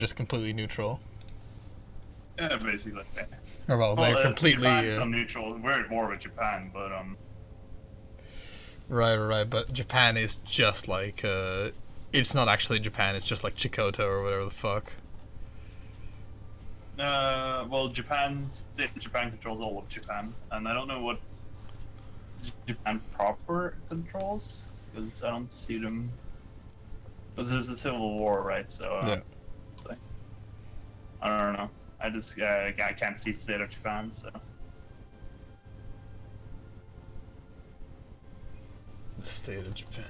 just completely neutral. Yeah, basically. Or well, they're completely Japan's on neutral. We're at war with Japan, but right. But Japan is just like it's not actually Japan. It's just like Chikoto or whatever the fuck. well, Japan controls all of Japan, and I don't know what Japan proper controls because I don't see them. Because this is a civil war, right? So Yeah. I don't know. I can't see state of Japan, so. The state of Japan.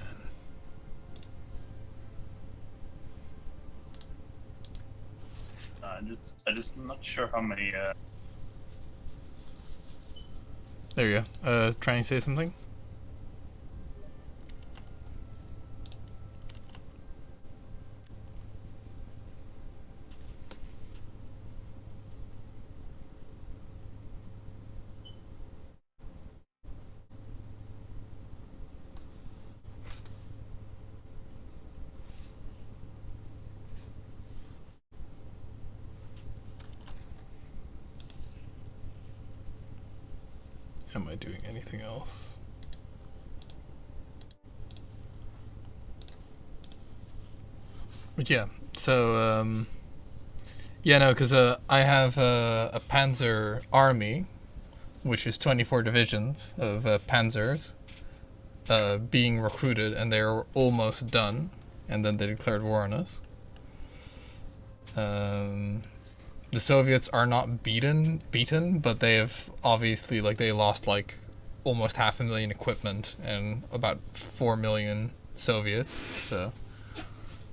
I just not sure how many. There you go. Trying to say something. Am I doing anything else? But yeah, so yeah, no, because I have a Panzer army, which is 24 divisions of Panzers being recruited, and they're almost done, and then they declared war on us. The Soviets are not beaten, but they have obviously they lost like almost 500,000 equipment and about 4 million Soviets. So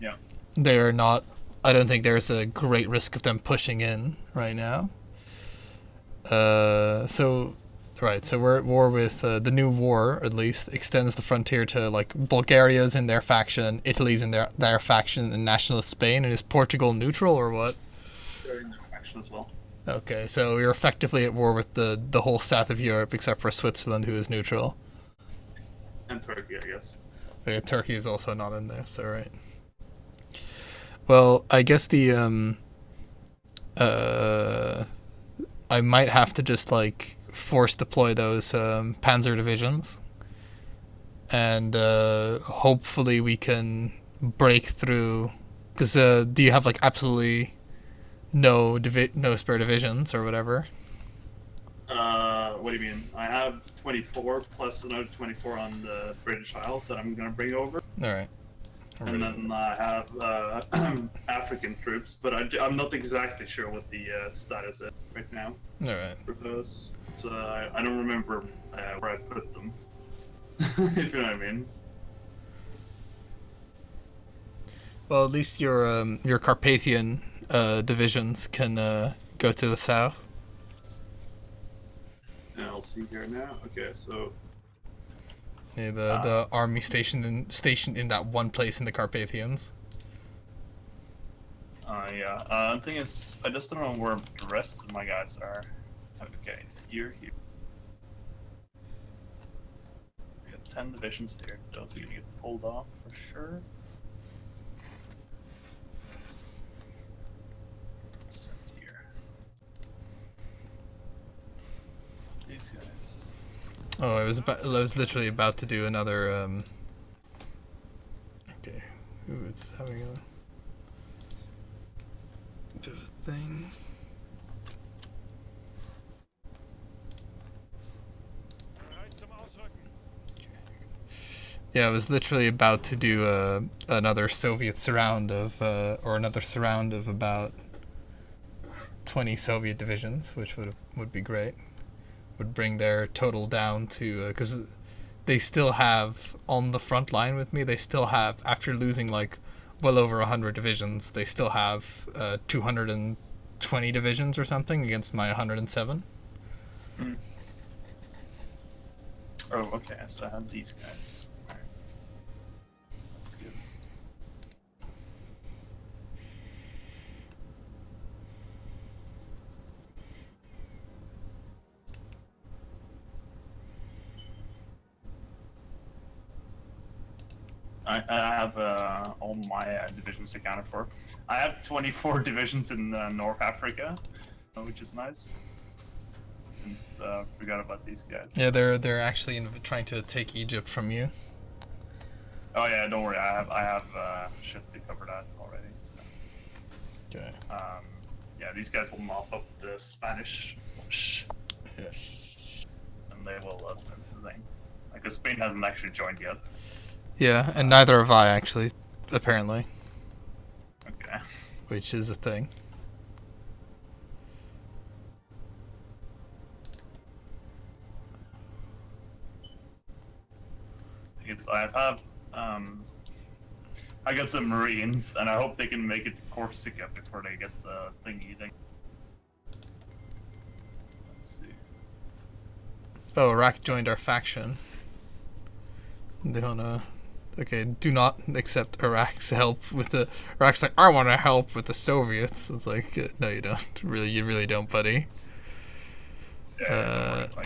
Yeah. they are not. I don't think there's a great risk of them pushing in right now. So right, so we're at war with the new war. At least extends the frontier to like Bulgaria's in their faction, Italy's in their faction, and nationalist Spain. And is Portugal neutral or what? They're in their faction as well. Okay, so we're effectively at war with the whole south of Europe except for Switzerland, who is neutral. And Turkey, I guess. Okay, Turkey is also not in there, so right. Well, I guess the uh I might have to just like force deploy those Panzer divisions, and hopefully we can break through. Because do you have like absolutely no spare divisions or whatever? What do you mean? I have 24 plus another 24 on the British Isles that I'm gonna bring over, All right. and then I have African troops, but I'm not exactly sure what the status is right now All right. for those. So I don't remember where I put them. If you know what I mean. Well, at least your Carpathian divisions can go to the south. And I'll see here now. Okay, so Yeah, the army stationed in that one place in the Carpathians. yeah. The thing is, I just don't know where the rest of my guys are. So, okay, here. We got 10 divisions here. Those are gonna get pulled off for sure. Sent here. These guys. Oh, I was literally about to do another. Okay, ooh, it's having a bit of a thing. Yeah, I was literally about to do another Soviet surround of, or another surround of about 20 Soviet divisions, which would be great. Would bring their total down to because they still have on the front line with me. They still have after losing like well over 100 divisions. They still have 220 divisions or something against my 107. Hmm. Oh, okay. So I have these guys. Alright. That's good. I have all my divisions accounted for. I have 24 divisions in North Africa, which is nice. And forgot about these guys. Yeah, they're actually trying to take Egypt from you. Oh yeah, don't worry. I have shit to cover that already. So. Okay. Yeah, these guys will mop up the Spanish, Yeah. and they will the thing. Because Spain hasn't actually joined yet. Yeah, and neither have I actually, apparently, Okay. which is a thing. I got some Marines, and I hope they can make it to Corsica before they get the thingy thing. Let's see. Oh, Iraq joined our faction. They wanna. Okay, do not accept Iraq's help with the. Iraq's like, I want to help with the Soviets. It's like, no, you don't. Really, you really don't, buddy. Yeah, No.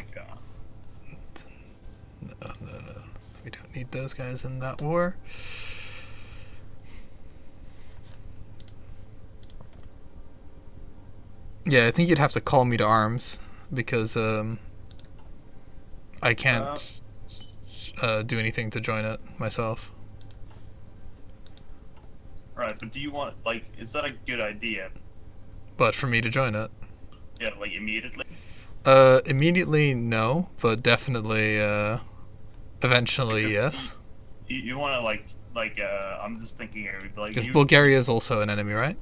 We don't need those guys in that war. Yeah, I think you'd have to call me to arms because I can't do anything to join it myself. Right, but do you want, like, is that a good idea? But for me to join it, Yeah, like immediately? immediately no, but definitely eventually Because yes. You want to I'm just thinking here, like, Because Bulgaria is also an enemy, right?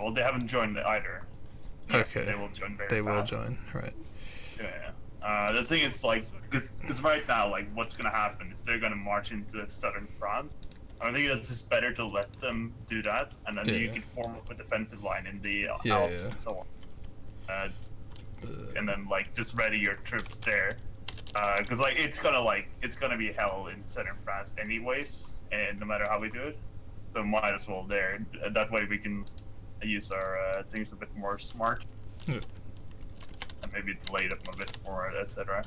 well, they haven't joined either. Yeah, Okay. they will join very They will fast. join, right? Yeah. The thing is, like, because right now, like, what's gonna happen is they're gonna march into southern France. I think it's just better to let them do that, and then you Yeah. can form up a defensive line in the Alps Yeah. and so on. And then, like, just ready your troops there. Because it's gonna be hell in southern France anyways, and no matter how we do it, so might as well there. That way we can use our things a bit more smart, Yeah. and maybe delay them a bit more, etc.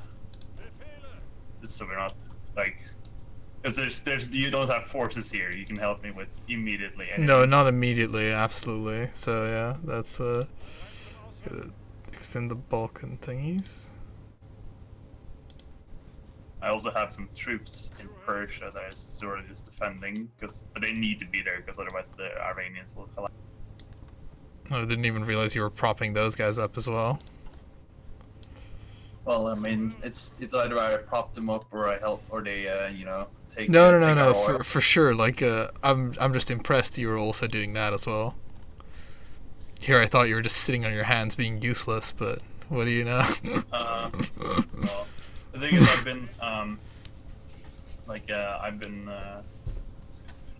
Just so we're not like, because there's you don't have forces here you can help me with immediately. No, anyways. not immediately, absolutely. So yeah, that's gotta extend the Balkan thingies. I also have some troops in Persia that is sort of just defending, but they need to be there because otherwise the Iranians will collapse. I didn't even realize you were propping those guys up as well. Well, I mean, it's either I prop them up or I help, or they take. No, take our oil. for sure. Like, I'm just impressed you were also doing that as well. Here, I thought you were just sitting on your hands being useless, but what do you know? Well, the thing is, I've been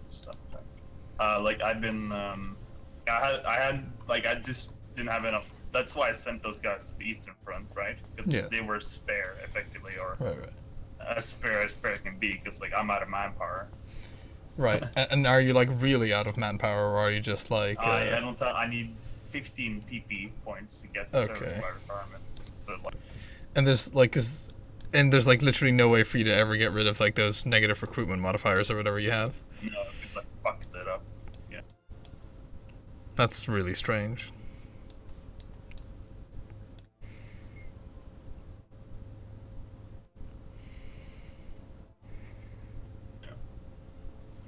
stuff. I just didn't have enough. That's why I sent those guys to the Eastern Front, right? Because Yeah. they were spare, effectively, or Right. as spare can be. Because I'm out of manpower. Right. And are you like really out of manpower, or are you just like? I don't. I need 15 PP points to get Okay. service by requirements. But like, And there's like, there's like literally no way for you to ever get rid of like those negative recruitment modifiers or whatever you have. no, because I fucked it up. Yeah. That's really strange.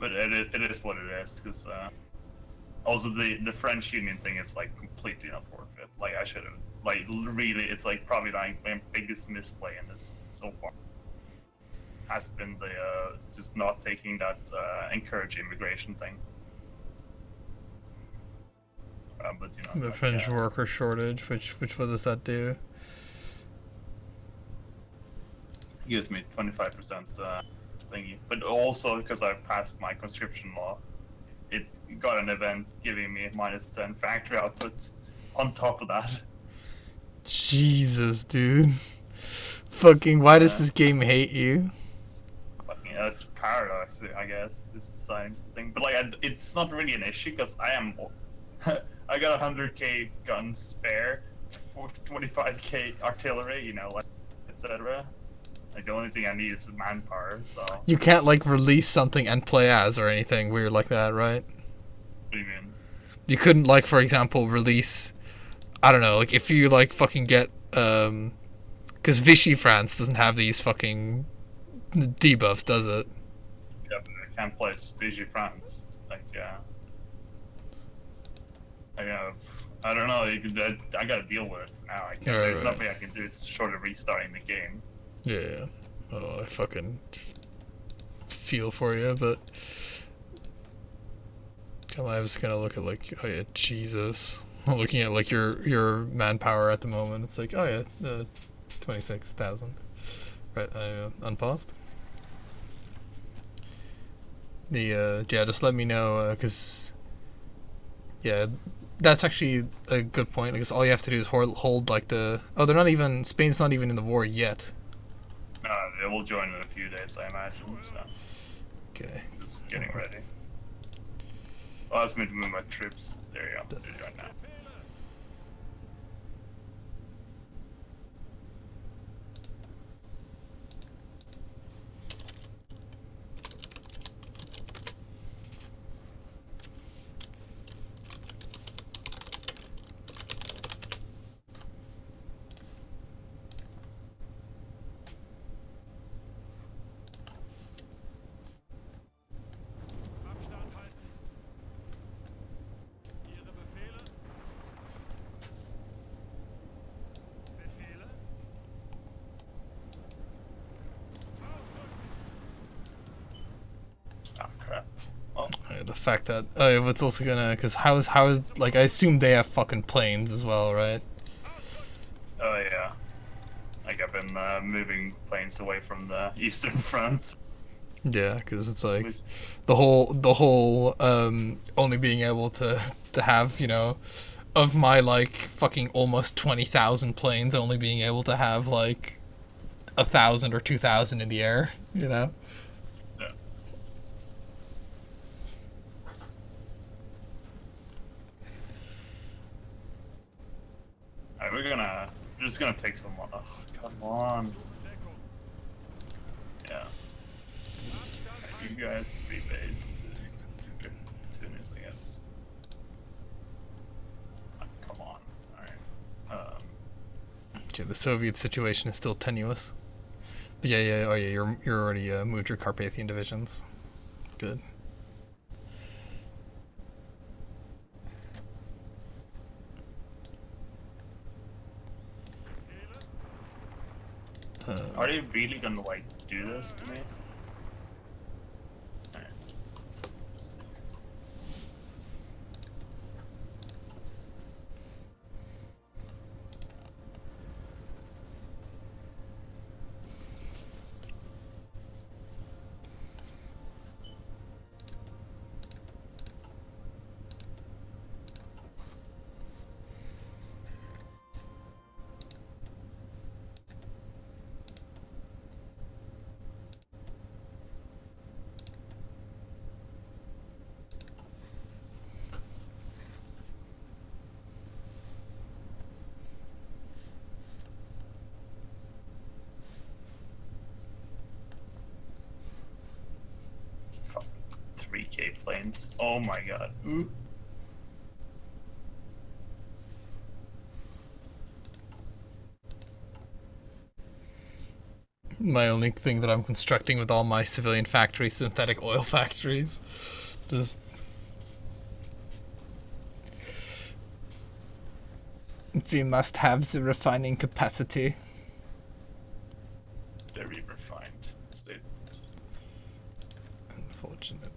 But it is what it is, because also the French Union thing is like completely not worth it. Like I should have, like really, it's like probably like my biggest misplay in this so far has been the just not taking that encourage immigration thing. But The French worker shortage, which what does that do? gives me 25% thingy, but also because I passed my conscription law, it got an event giving me -10 factory output on top of that. Jesus, dude. Fucking, why does this game hate you? Fucking, it's paradox, I guess, this design thing. But like, it's not really an issue because I got 100k guns spare, 25k artillery, like, etc. Like the only thing I need is manpower. So what You can't like release something and play as or anything weird like that, right? do you mean? You couldn't like, for example, release. I don't know, like if you like fucking get because Vichy France doesn't have these fucking debuffs, does it? Yeah, but I can't play Vigi France. Like I don't know. You could. I gotta deal with it now. I can't. There's Right. nothing I can do. It's short of restarting the game. Yeah. Oh, I fucking feel for you, but come on, I was gonna look at like, oh yeah, Jesus. Looking at like your manpower at the moment, it's like, oh yeah, 26,000. Right, I unpaused. Yeah, just let me know, cause yeah, that's actually a good point. Because all you have to do is hold like the. Oh, they're not even. Spain's not even in the war yet. They will join in a few days, I imagine. So Okay. just getting ready. Oh, ask me to move my troops. There you go. They're joining now. Oh crap. Oh, The fact that it's also gonna, because how is like, I assume they have fucking planes as well, right? oh yeah. Like I've been moving planes away from the Eastern Front. Yeah, because it's like So the whole only being able to have, of my like fucking almost 20,000 planes, only being able to have like 1,000 or 2,000 in the air, yeah. Alright, we're just gonna take some. Oh, come on. Yeah. You guys be based. Tunis, I guess. Come on. Alright. Okay, the Soviet situation is still tenuous. But yeah. Oh yeah, you're already moved your Carpathian divisions. Good. Are they really gonna like do this to me? Alright. Let's see. Fuck. 3K planes. Oh my god. Ooh. My only thing that I'm constructing with all my civilian factories, synthetic oil factories. Just. We must have the refining capacity. Very refined statement. Unfortunate.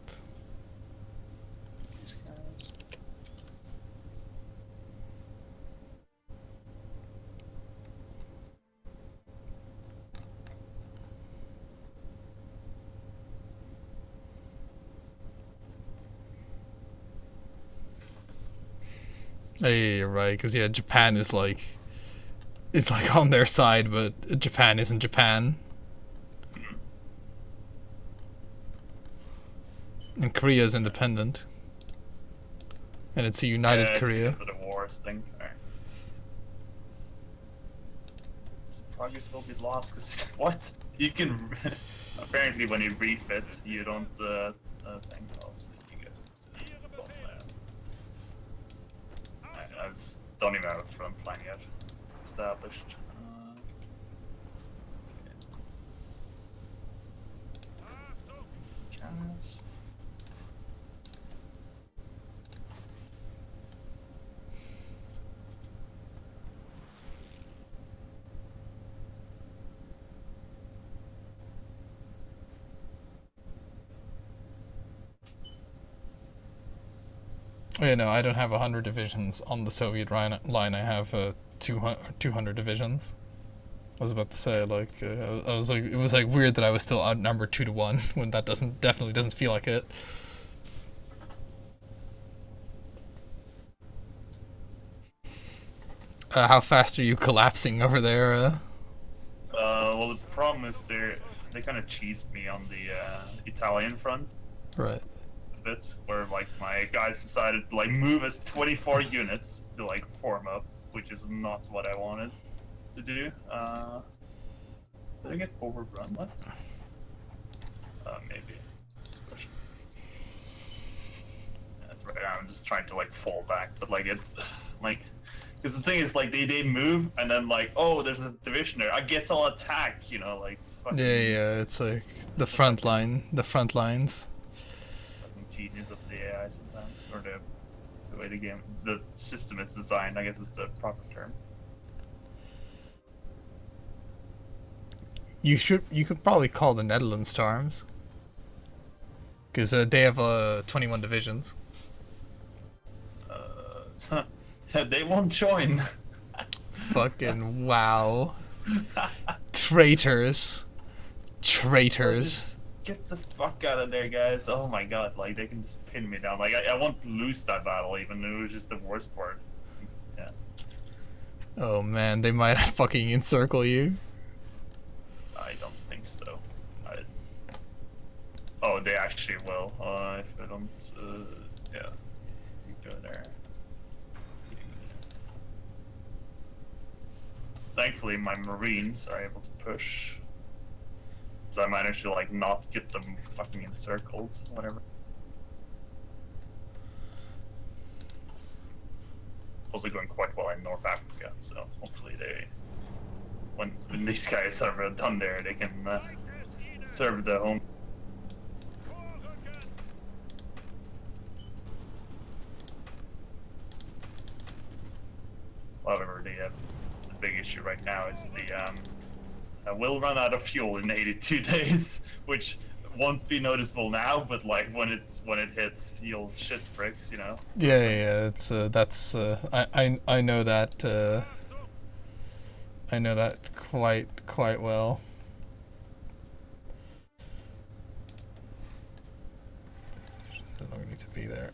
These guys. Yeah, you're right. Because yeah, Japan is like, it's like on their side, but Japan isn't Japan. And Korea is independent. And it's a united Yeah, it's Korea. because of the wars thing. Alright. Progress will be lost because what? You can apparently when you refit, you don't think else. You guys don't. I just don't even have a front line yet established. Cast. Yeah, no, I don't have 100 divisions on the Soviet line. I have 200 divisions. I was about to say, like, I was like, it was like weird that I was still outnumbered 2 to 1 when that definitely doesn't feel like it. How fast are you collapsing over there? Well, the problem is they kind of cheesed me on the Italian front Right. a bit, where like my guys decided to like move as 24 units to like form up, which is not what I wanted to do. Did I get overrun? What? Maybe. That's right. I'm just trying to like fall back, but like it's like. Because the thing is, like, they move, and then, like, oh, there's a division there. I guess I'll attack, you know, like, it's fucking... Yeah, it's like the front lines. Fucking genius of the AI sometimes, or the way the system is designed, I guess is the proper term. You could probably call the Netherlands to arms. Because they have 21 divisions. They won't join. Fucking wow. Traitors. Just get the fuck out of there, guys. Oh my god, like, they can just pin me down. Like, I won't lose that battle, even though it was just the worst part. Yeah. Oh man, they might fucking encircle you. I don't think so. Oh, they actually will. If I don't, yeah. You go there. Thankfully, my Marines are able to push. So I managed to, like, not get them fucking encircled, whatever. Also going quite well in North Africa, so hopefully they... When these guys are done there, they can serve the home. However, the big issue right now is the we'll run out of fuel in 82 days, which won't be noticeable now, but like when it hits, you'll shit bricks, you know. So, Yeah. It's that's I know that. I know that quite well. Just don't need to be there.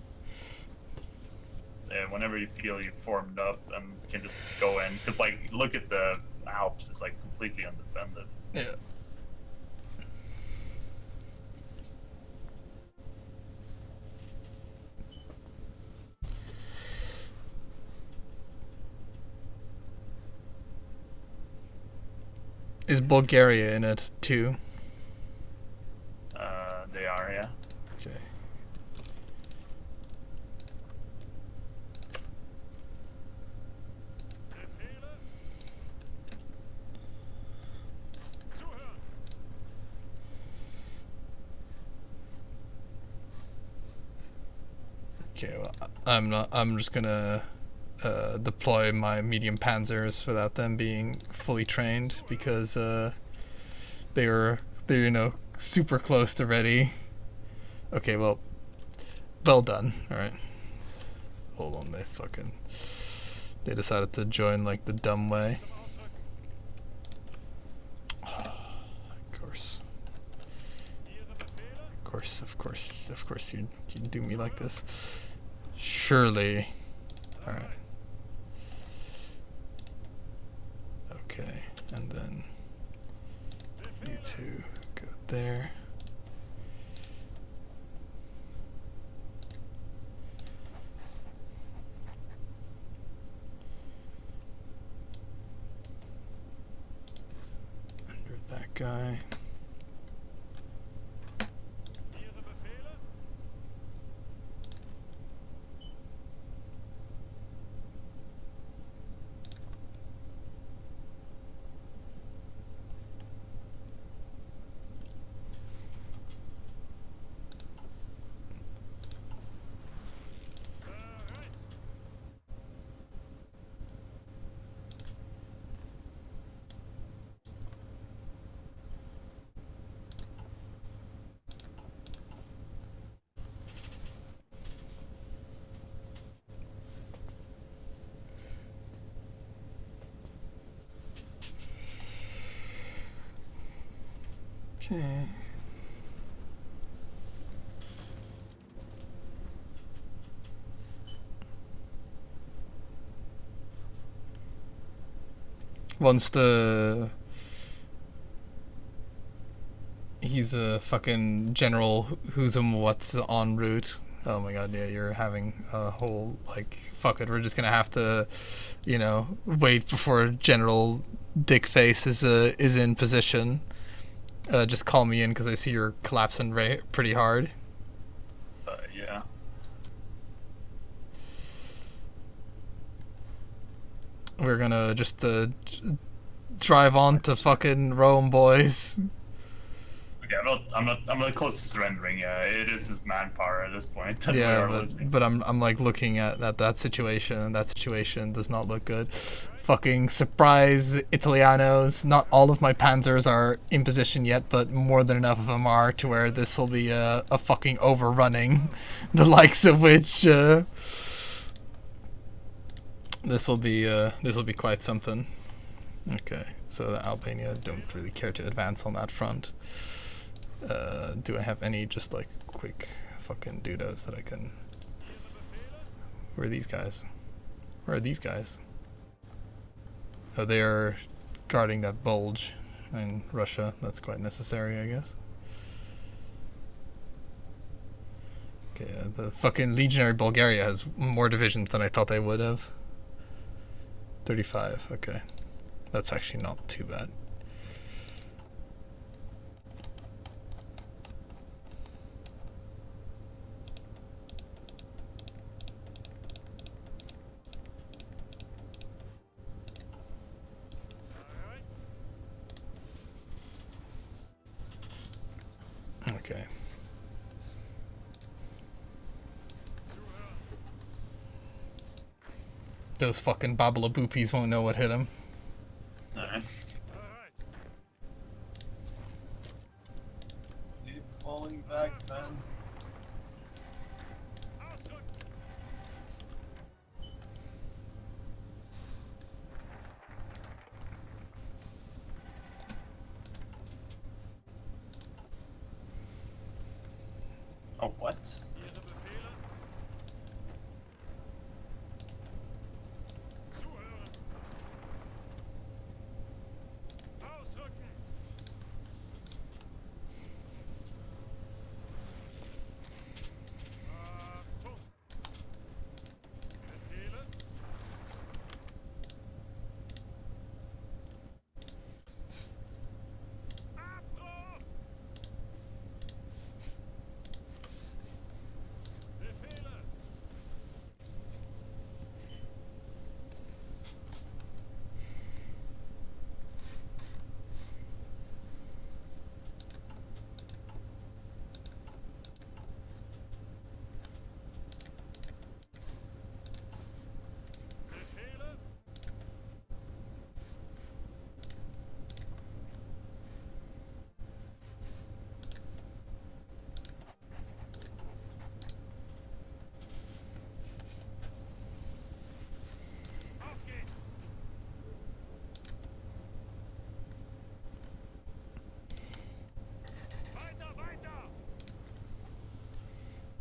And whenever you feel you've formed up and can just go in, because like look at the Alps, it's like completely undefended. Yeah. Is Bulgaria in it too? They are, yeah. Okay. Okay, well, I'm just gonna deploy my medium panzers without them being fully trained because they're super close to ready. Okay, well done. All right. Hold on, they decided to join like the dumb way. Of course, you do me like this. Surely. All right. Okay, and then you two go there. That guy. Okay. Once he's a fucking general who's what's en route. Oh my god, yeah, you're having a whole like fuck it. We're just gonna have to, wait before General Dickface is in position. Just call me in because I see you're collapsing pretty hard. Yeah. We're gonna just drive on to fucking Rome, boys. Okay, I'm not close to surrendering. Yeah, it is his manpower at this point. Yeah, but I'm like looking at that situation, and that situation does not look good. Fucking surprise Italianos. Not all of my panzers are in position yet, but more than enough of them are to where this will be a fucking overrunning, the likes of which this will be quite something. Okay, so Albania don't really care to advance on that front. Do I have any just like quick fucking dudos that I can... Where are these guys? Where are these guys? Oh, they are guarding that bulge in Russia. That's quite necessary, I guess. Okay, the fucking Legionary Bulgaria has more divisions than I thought they would have. 35, okay. That's actually not too bad. Okay. Those fucking Babalaboopies won't know what hit them. Alright. Keep falling back, man. Oh, what?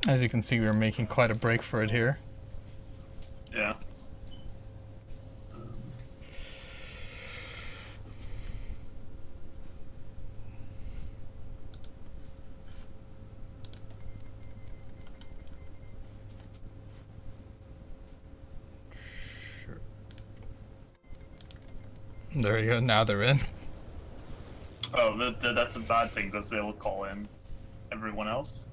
As you can see, we're making quite a break for it here. Yeah. There you go, now they're in. Oh, that's a bad thing because they'll call in everyone else.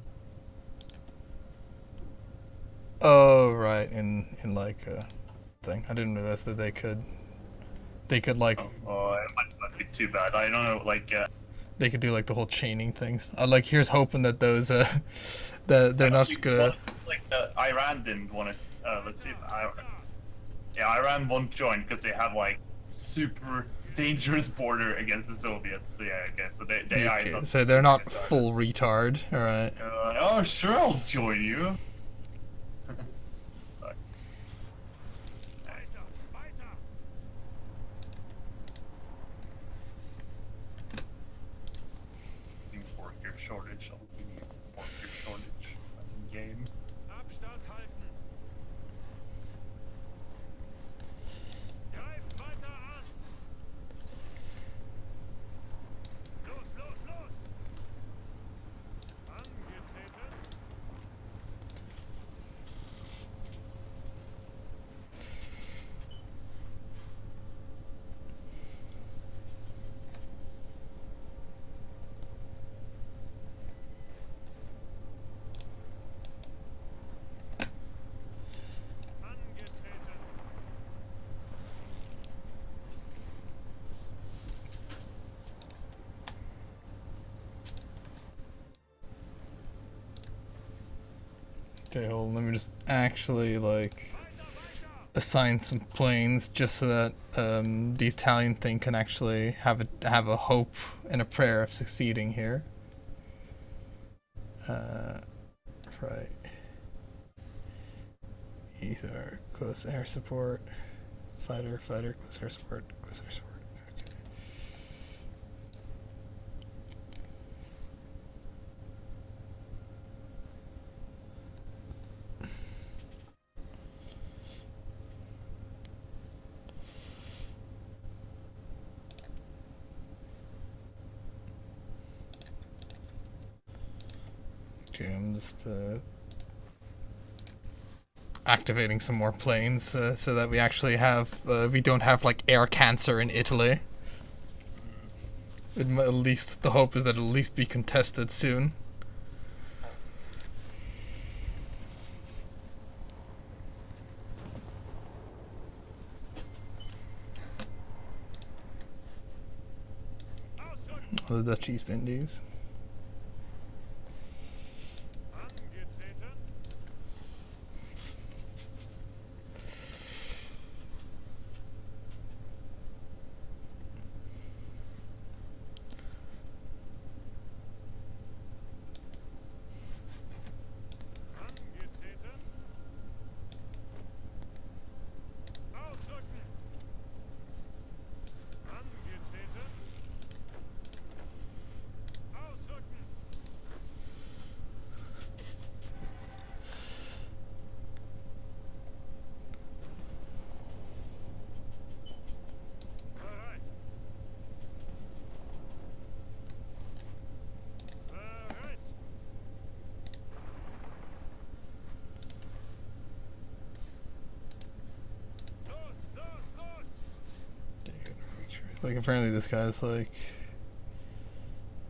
Oh right, in like a thing. I didn't realize that they could like Oh, it might be too bad. I don't know, like, they could do like the whole chaining things. I like here's hoping that those that I they're don't not just think gonna. Iran didn't want to. Let's see. Yeah, Iran won't join because they have like super dangerous border against the Soviets. So yeah, okay. So they are Okay, not so they're not retarded. full retard. All right. Oh, sure, I'll join you. Fuck. Worker shortage. I'll give you worker shortage. Fucking game. Abstand halten! Greif weiter an! Los, los, los! Angetreten! Angetreten! Okay, hold on, let me just actually like Weiter, weiter! assign some planes just so that the Italian thing can actually have a hope and a prayer of succeeding here. Right. Ether, close air support, fighter, close air support, close air support. Okay. Okay, I'm just activating some more planes so that we actually have we don't have like air cancer in Italy. At least the hope is that it'll at least be contested soon. Ausrücken! The Dutch East Indies. Angetreten! Angetreten! Ausrücken! Angetreten! Ausrücken! Bereit! Bereit! Los, los, los! Like apparently this guy's like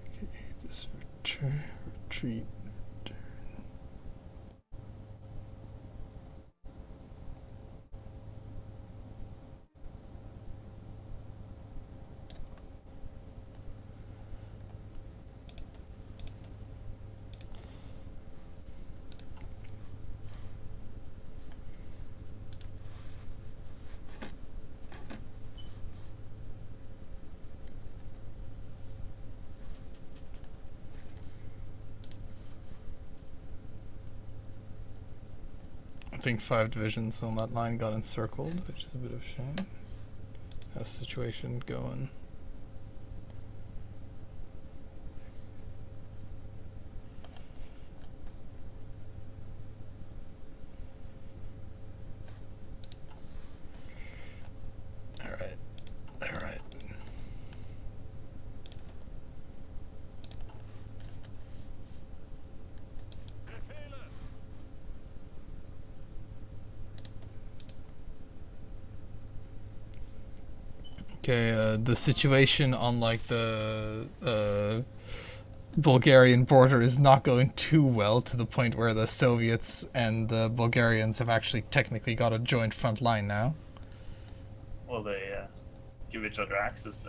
okay, this retreat. I think 5 divisions on that line got encircled, which is a bit of a shame. How's the situation going? Alright. Alright. Befehle! Okay, the situation on like the Bulgarian border is not going too well, to the point where the Soviets and the Bulgarians have actually technically got a joint front line now. Will they give each other access?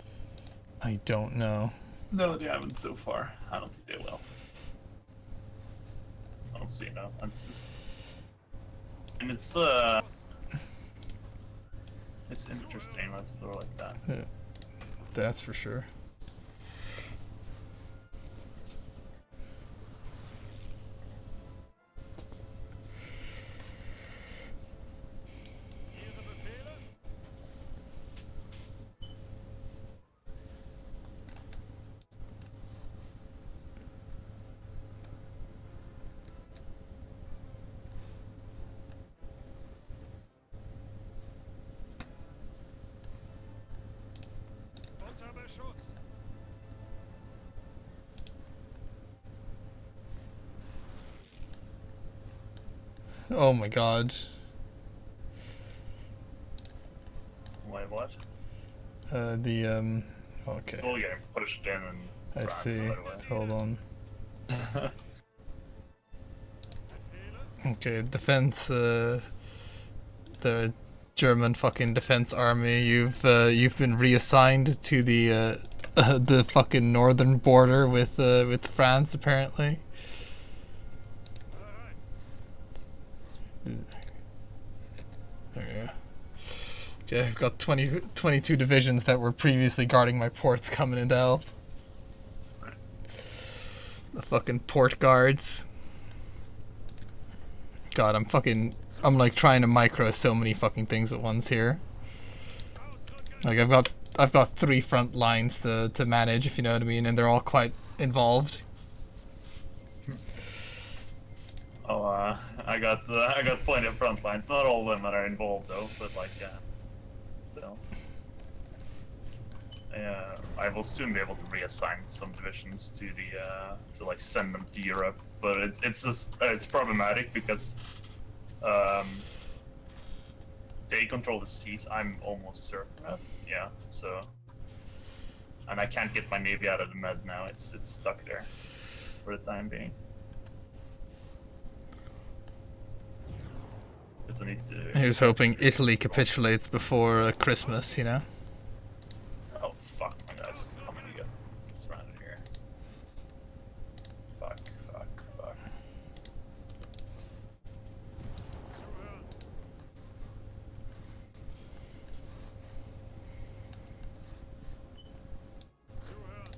I don't know. No, they haven't so far. I don't think they will. I don't see no. It's just, and it's interesting. Let's put it like that. That's for sure. Ihre Befehle? Unter Beschuss! Oh my god. Wait, what? Okay. Still getting pushed in and I France, see. by the way. Hold on. Befehle? Okay, defense, the German fucking defense army, you've been reassigned to the fucking northern border with France, apparently. Bereit. There you go. Okay, I've got 22 divisions that were previously guarding my ports coming in to help. The fucking port guards. God, I'm like trying to micro so many fucking things at once here. Ausrücken! Like I've got 3 front lines to manage, if you know what I mean, and they're all quite involved. Oh, I got plenty of front lines. Not all of them that are involved though, but like, so. I will soon be able to reassign some divisions to the to like send them to Europe, but it's just it's problematic because they control the seas. I'm almost certain of, yeah. So, and I can't get my navy out of the Med now. It's stuck there for the time being. Because I need to. Here's hoping Italy capitulates before Christmas, you know? Oh fuck, my guys, how many get surrounded here? Fuck. Zuhören! Zuhören!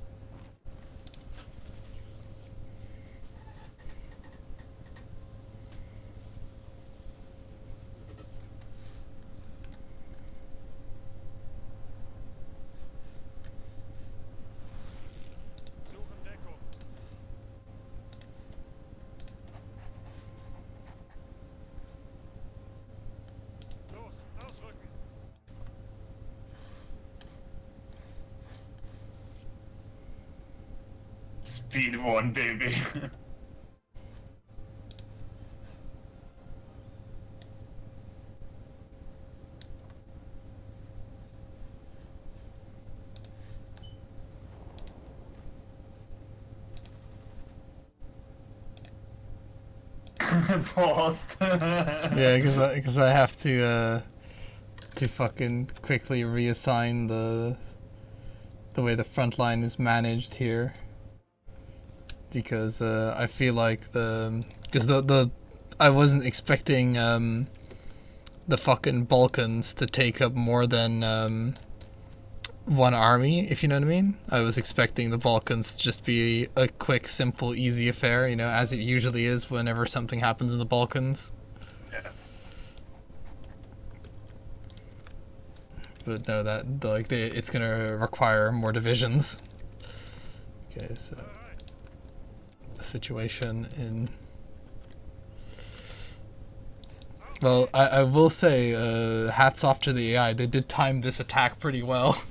Suchen Deckung! Los, ausrücken! Speed 1, baby. Paused. Yeah, because I have to fucking quickly reassign the way the front line is managed here, because I feel like the I wasn't expecting the fucking Balkans to take up more than one army, if you know what I mean. I was expecting the Balkans to just be a quick, simple, easy affair, you know, as it usually is whenever something happens in the Balkans. Yeah. But no, that it's gonna require more divisions. Okay, so Bereit! the situation in. Well, I will say, hats off to the AI. They did time this attack pretty well.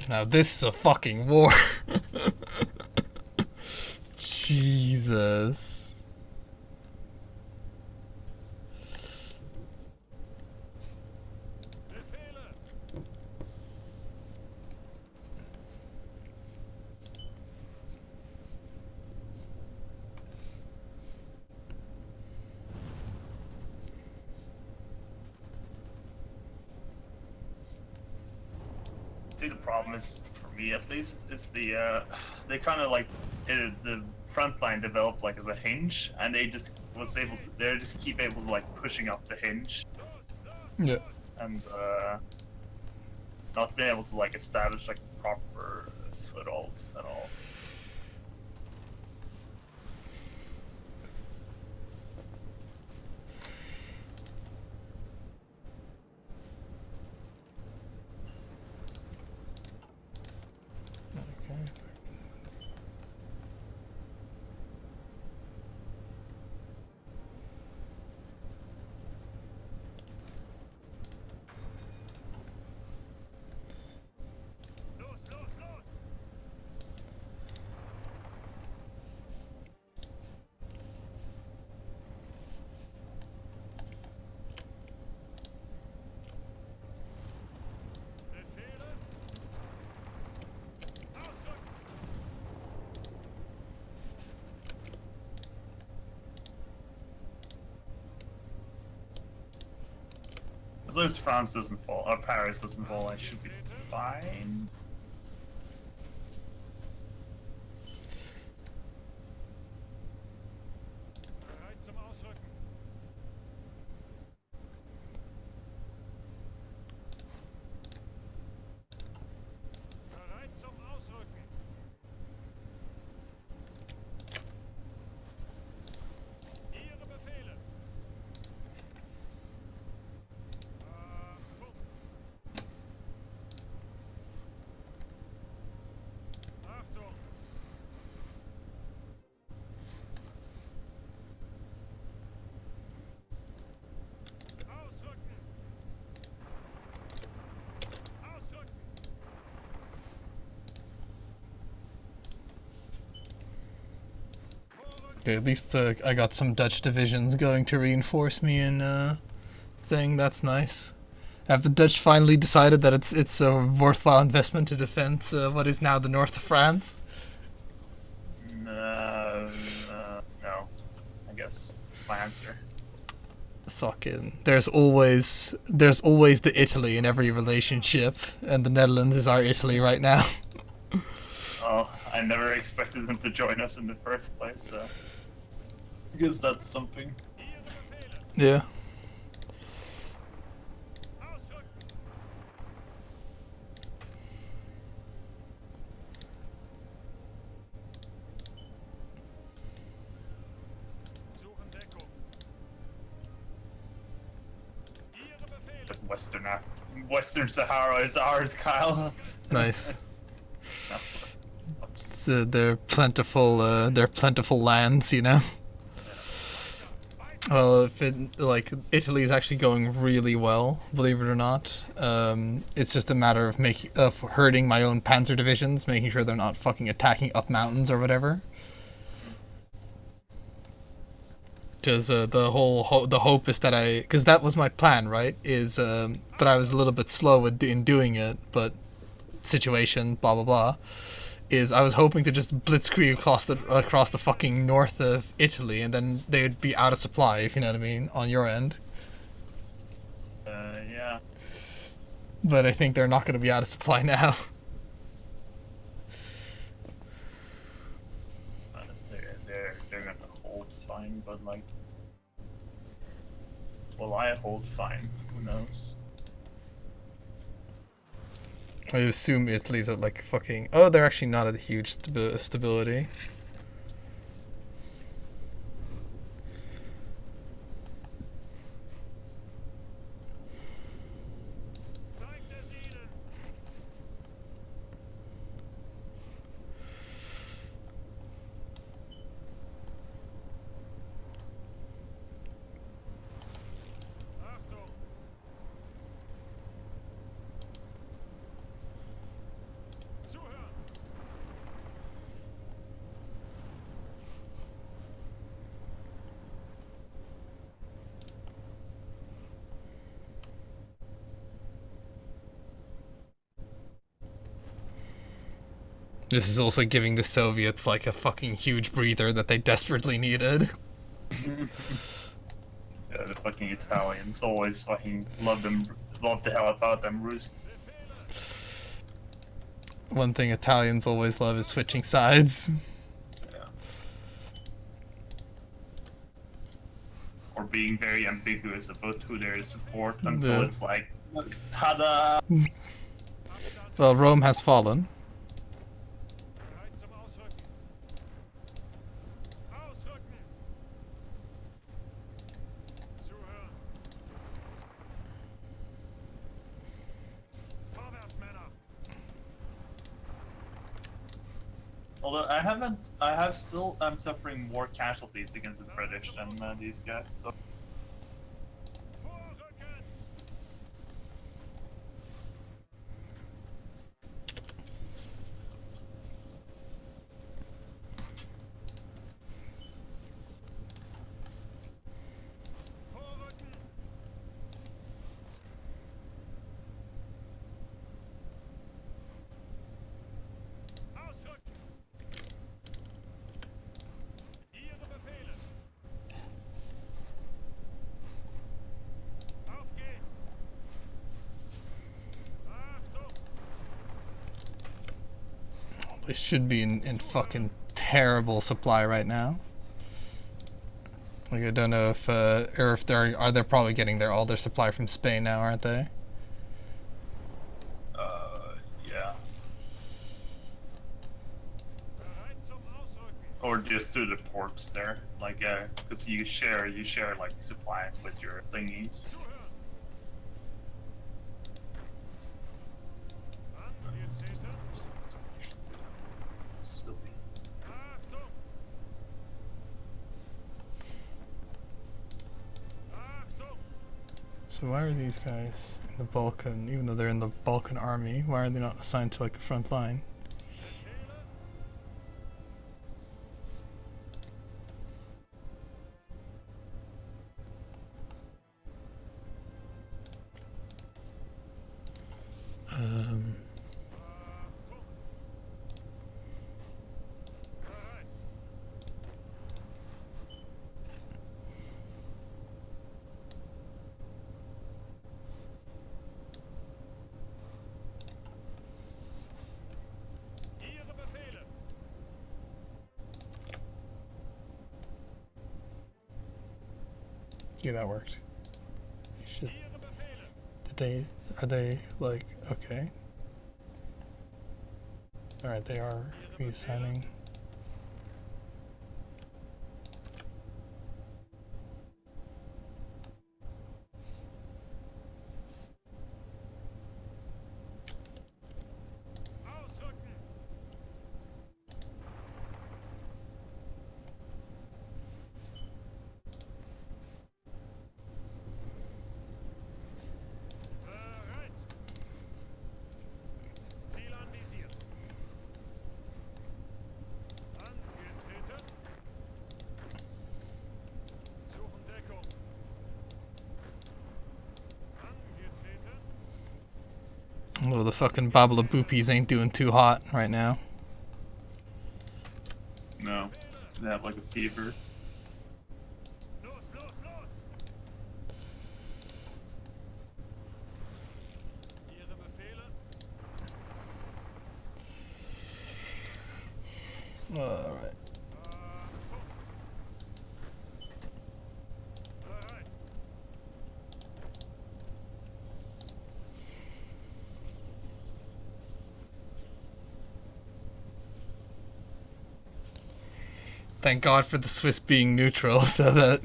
Now this is a fucking war. Jesus. Befehle! I think the problem is, for me at least, is they kind of like the front line developed like as a hinge, and they just keep able to like pushing up the hinge Yeah. and not being able to like establish like proper foothold at all. Okay. Los, los, los! Befehle! Ausrücken! As long as France doesn't fall, or Paris doesn't fall, I should be fine. Bereit zum Ausrücken! Bereit zum Ausrücken! Ihre Befehle! Achtung! Achtung! Ausrücken! Ausrücken! Vorrücken! Okay, at least I got some Dutch divisions going to reinforce me in thing. That's nice. Have the Dutch finally decided that it's a worthwhile investment to defend what is now the north of France? No. I guess that's my answer. Fucking, there's always the Italy in every relationship, and the Netherlands is our Italy right now. Oh, I never expected them to join us in the first place, so I guess that's something. Ihre Befehle! Yeah. Ausrücken! Suchen Deckung! Ihre Befehle! But Western Sahara is ours, Kyle. Nice. No. So they're plentiful lands, you know. Well, if Italy is actually going really well, believe it or not. It's just a matter of hurting my own panzer divisions, making sure they're not fucking attacking up mountains or whatever. Because the hope is that because that was my plan, right? But I was a little bit slow in doing it, but situation, blah blah blah. I was hoping to just blitzkrieg across the fucking north of Italy, and then they'd be out of supply, if you know what I mean, on your end. Yeah. But I think they're not going to be out of supply now. They're gonna hold fine, but like, will I hold fine? Who knows? I assume Italy's at like fucking. Oh, they're actually not at a huge stability. Zeigt es ihnen! Achtung! This is also giving the Soviets like a fucking huge breather that they desperately needed. Yeah, the fucking Italians always fucking love the hell about them Rus. One thing Italians always love is switching sides. Yeah. Or being very ambiguous about who they support until Yeah. it's like, tada! Well, Rome has fallen. Bereit zum Ausrücken. Ausrücken. Zuhören. Vorwärts, Männer. Although I'm suffering more casualties against the British than these guys. So. Vorrücken. Vorrücken. Ausrücken. Ihre Befehle. Auf geht's. Achtung. They should be in fucking terrible supply right now. Like I don't know if or if they're probably getting all their supply from Spain now, aren't they? Yeah. Bereit zum Ausrücken. Or just through the ports there, like, because you share like supply with your thingies. Zuhören. Angetreten. Silly. Achtung. Achtung. So why are these guys in the Balkan, even though they're in the Balkan army, why are they not assigned to like the front line? Befehle. Um, Achtung. Bereit. Ihre Befehle. yeah, that worked. Shit. Ihre Befehle. Are they like okay? All right, they are reassigning. Ausrücken. Bereit. Ziel anvisiert. Angetreten. Suchen Deckung. Angetreten. Well, the fucking Babala Boopies ain't doing too hot right now. No, they have like a fever. Los, los, los. Ihre Befehle. All right. Achtung. Bereit. Thank God for the Swiss being neutral, so that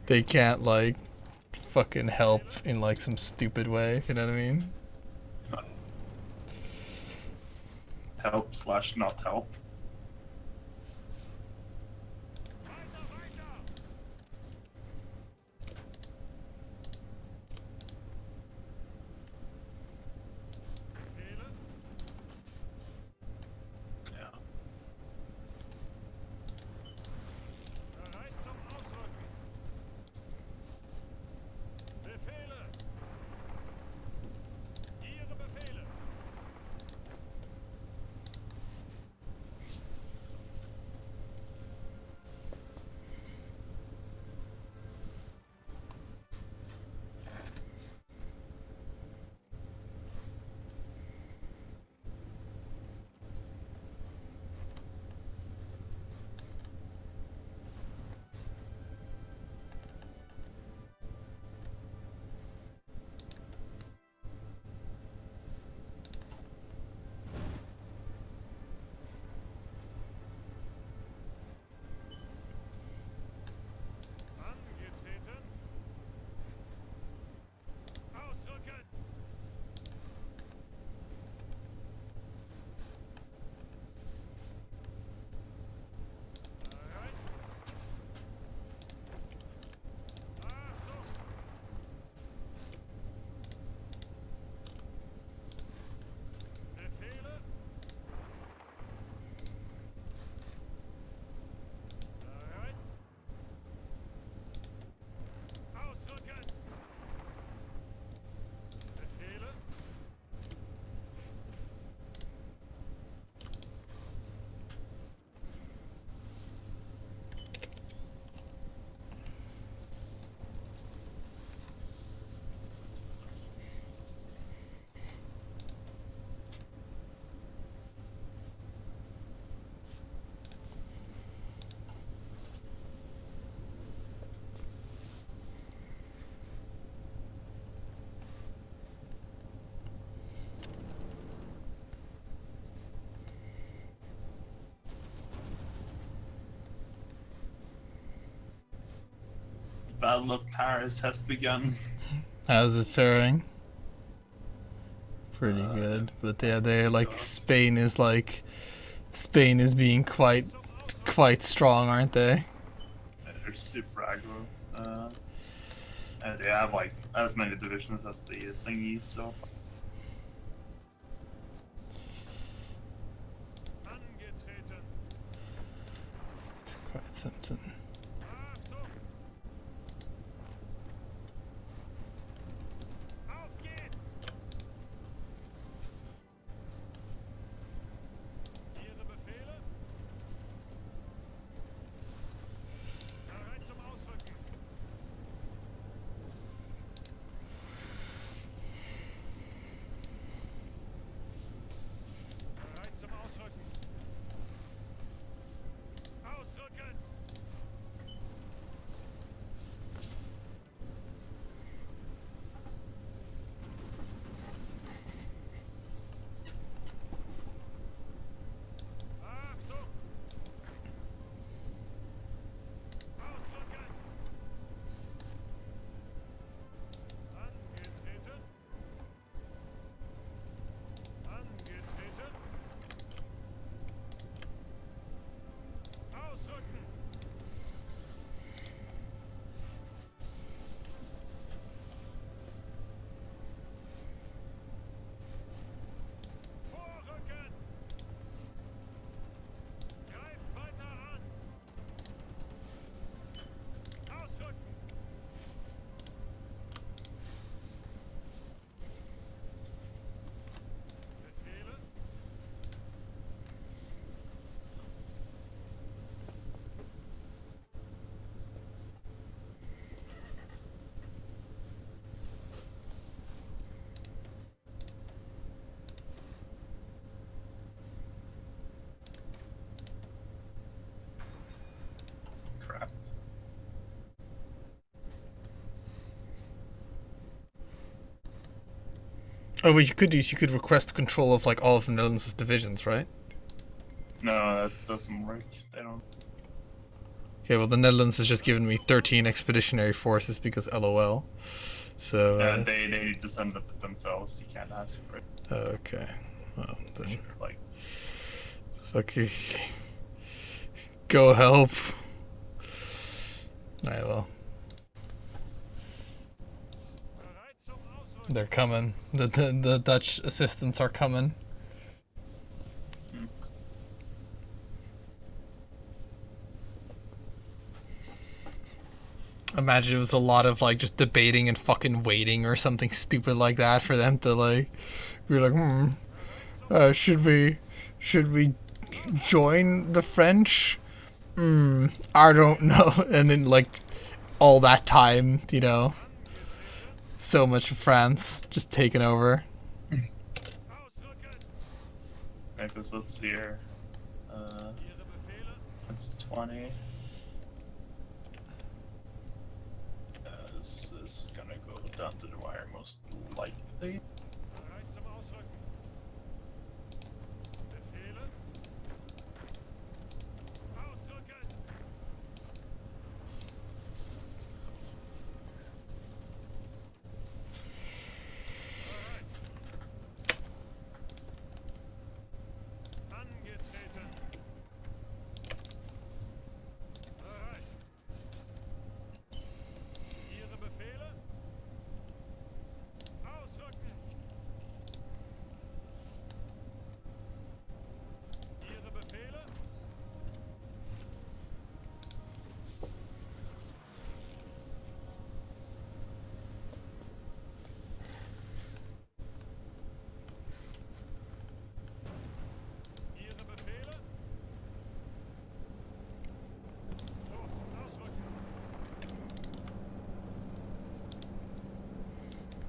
they can't like fucking help in like some stupid way. If you know what I mean. Help / not help. Weiter, weiter. Befehle. Yeah. Bereit zum Ausrücken. Befehle. Ihre Befehle. Battle of Paris has begun. How's it faring? Pretty Uh, good, but yeah, they like Spain is being quite strong, aren't they? They're super aggro. And they have like as many divisions as the thingies, so. Angetreten. It's quite something. Achtung. Auf geht's. Ihre Befehle? Bereit zum Ausrücken. Bereit zum Ausrücken. Ausrücken. Achtung. Ausrücken. Angetreten. Angetreten. Ausrücken. Vorrücken. Greift weiter an. Ausrücken. Befehle? Crap. Oh, what you could do is you could request control of like all of the Netherlands' divisions, right? No, that doesn't work. They don't. Okay, well the Netherlands has just given me 13 expeditionary forces because LOL. So They need to send it themselves. You can't ask for it. okay. Well then, Like, fucking go help. Alright, well Bereit zum Ausrücken. they're coming. The Dutch assistants are coming. Imagine it was a lot of like just debating and fucking waiting or something stupid like that for them to like be like, should we join the French? I don't know. And then like all that time, you know, so much of France just taken over. Ausrücken. right, because let's see here. Ihre Befehle? That's 20. This is gonna go down to the wire most likely. Bereit zum Ausrücken. Befehle? Ausrücken. Bereit. Angetreten. Bereit. Ihre Befehle? Ausrücken. Ihre Befehle? Ihre Befehle? Los, ausrücken.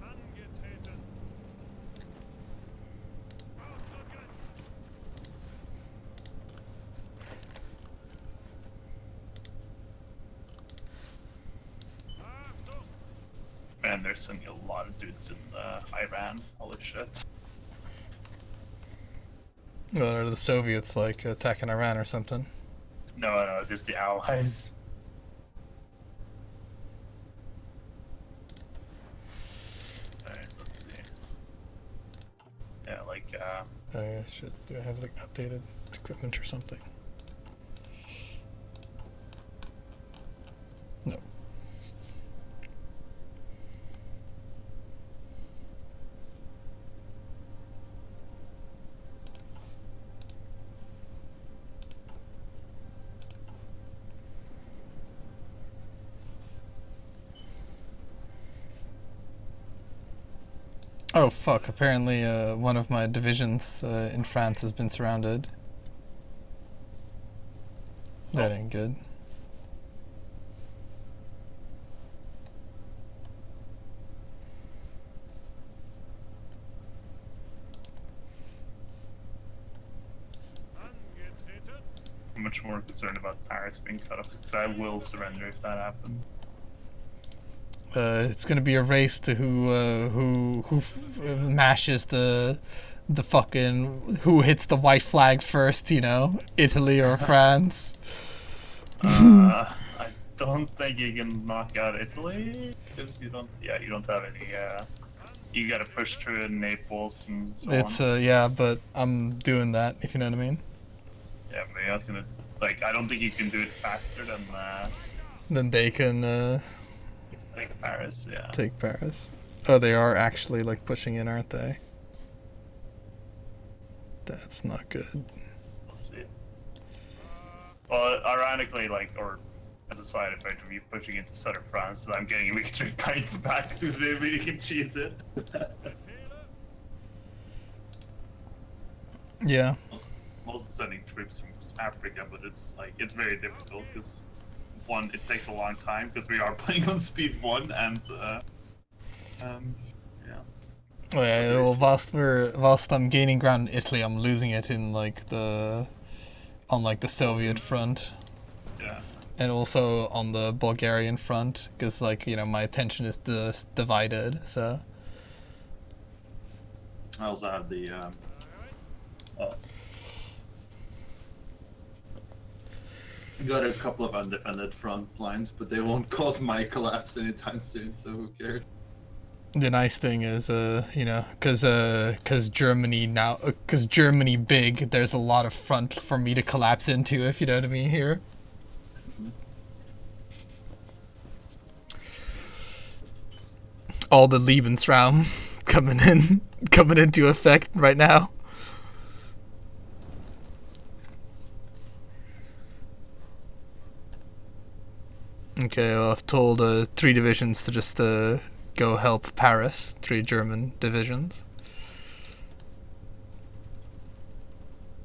Angetreten. Ausrücken. Achtung. Man, they're sending a lot of dudes in Iran. Holy shit. Well, are the Soviets like attacking Iran or something? No, just the allies. like Oh yeah, shit. Do I have like outdated equipment or something? No. Oh fuck, apparently one of my divisions in France has been surrounded. That ain't good. Angetreten. I'm much more concerned about Paris being cut off because I will surrender if that happens. It's gonna be a race to who mashes the fucking who hits the white flag first, you know, Italy or France. I don't think you can knock out Italy because you don't. Yeah, you don't have any. You got to push through in Naples and so It's on. yeah, but I'm doing that, if you know what I mean. Yeah, maybe I was gonna. Like, I don't think you can do it faster than Then they can take Paris. Yeah. take Paris. Oh, they are actually like pushing in, aren't they? That's not good. We'll see. Well, ironically, like, or as a side effect of you pushing into southern France, I'm getting victory points back to maybe you can cheese it. Befehle. Yeah. Also sending troops from Africa, but it's like it's very difficult because one, it takes a long time because we are playing on speed 1, and yeah. Oh yeah. Well, whilst I'm gaining ground in Italy, I'm losing it in like on the Soviet front. Yeah. And also on the Bulgarian front, because like my attention is divided. So I also have the got a couple of undefended front lines, but they won't cause my collapse anytime soon. So who cares? the nice thing is, because Germany big, there's a lot of front for me to collapse into, if you know what I mean here. All the Lebensraum coming into effect right now. Okay, well, I've told 3 divisions to just go help Paris. 3 German divisions.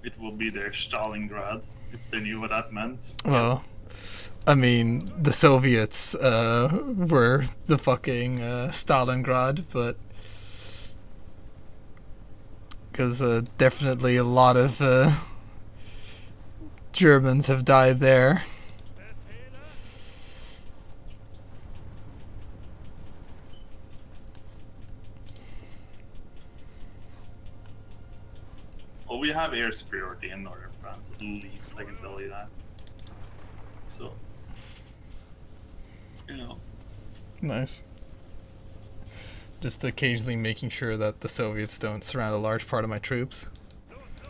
It will be their Stalingrad if they knew what that meant. Well, I mean, the Soviets were the fucking Stalingrad, but because definitely a lot of Germans have died there. Befehle. Well, we have air superiority in northern France, at least I can tell you that. So, Nice. Just occasionally making sure that the Soviets don't surround a large part of my troops. Los, los, los.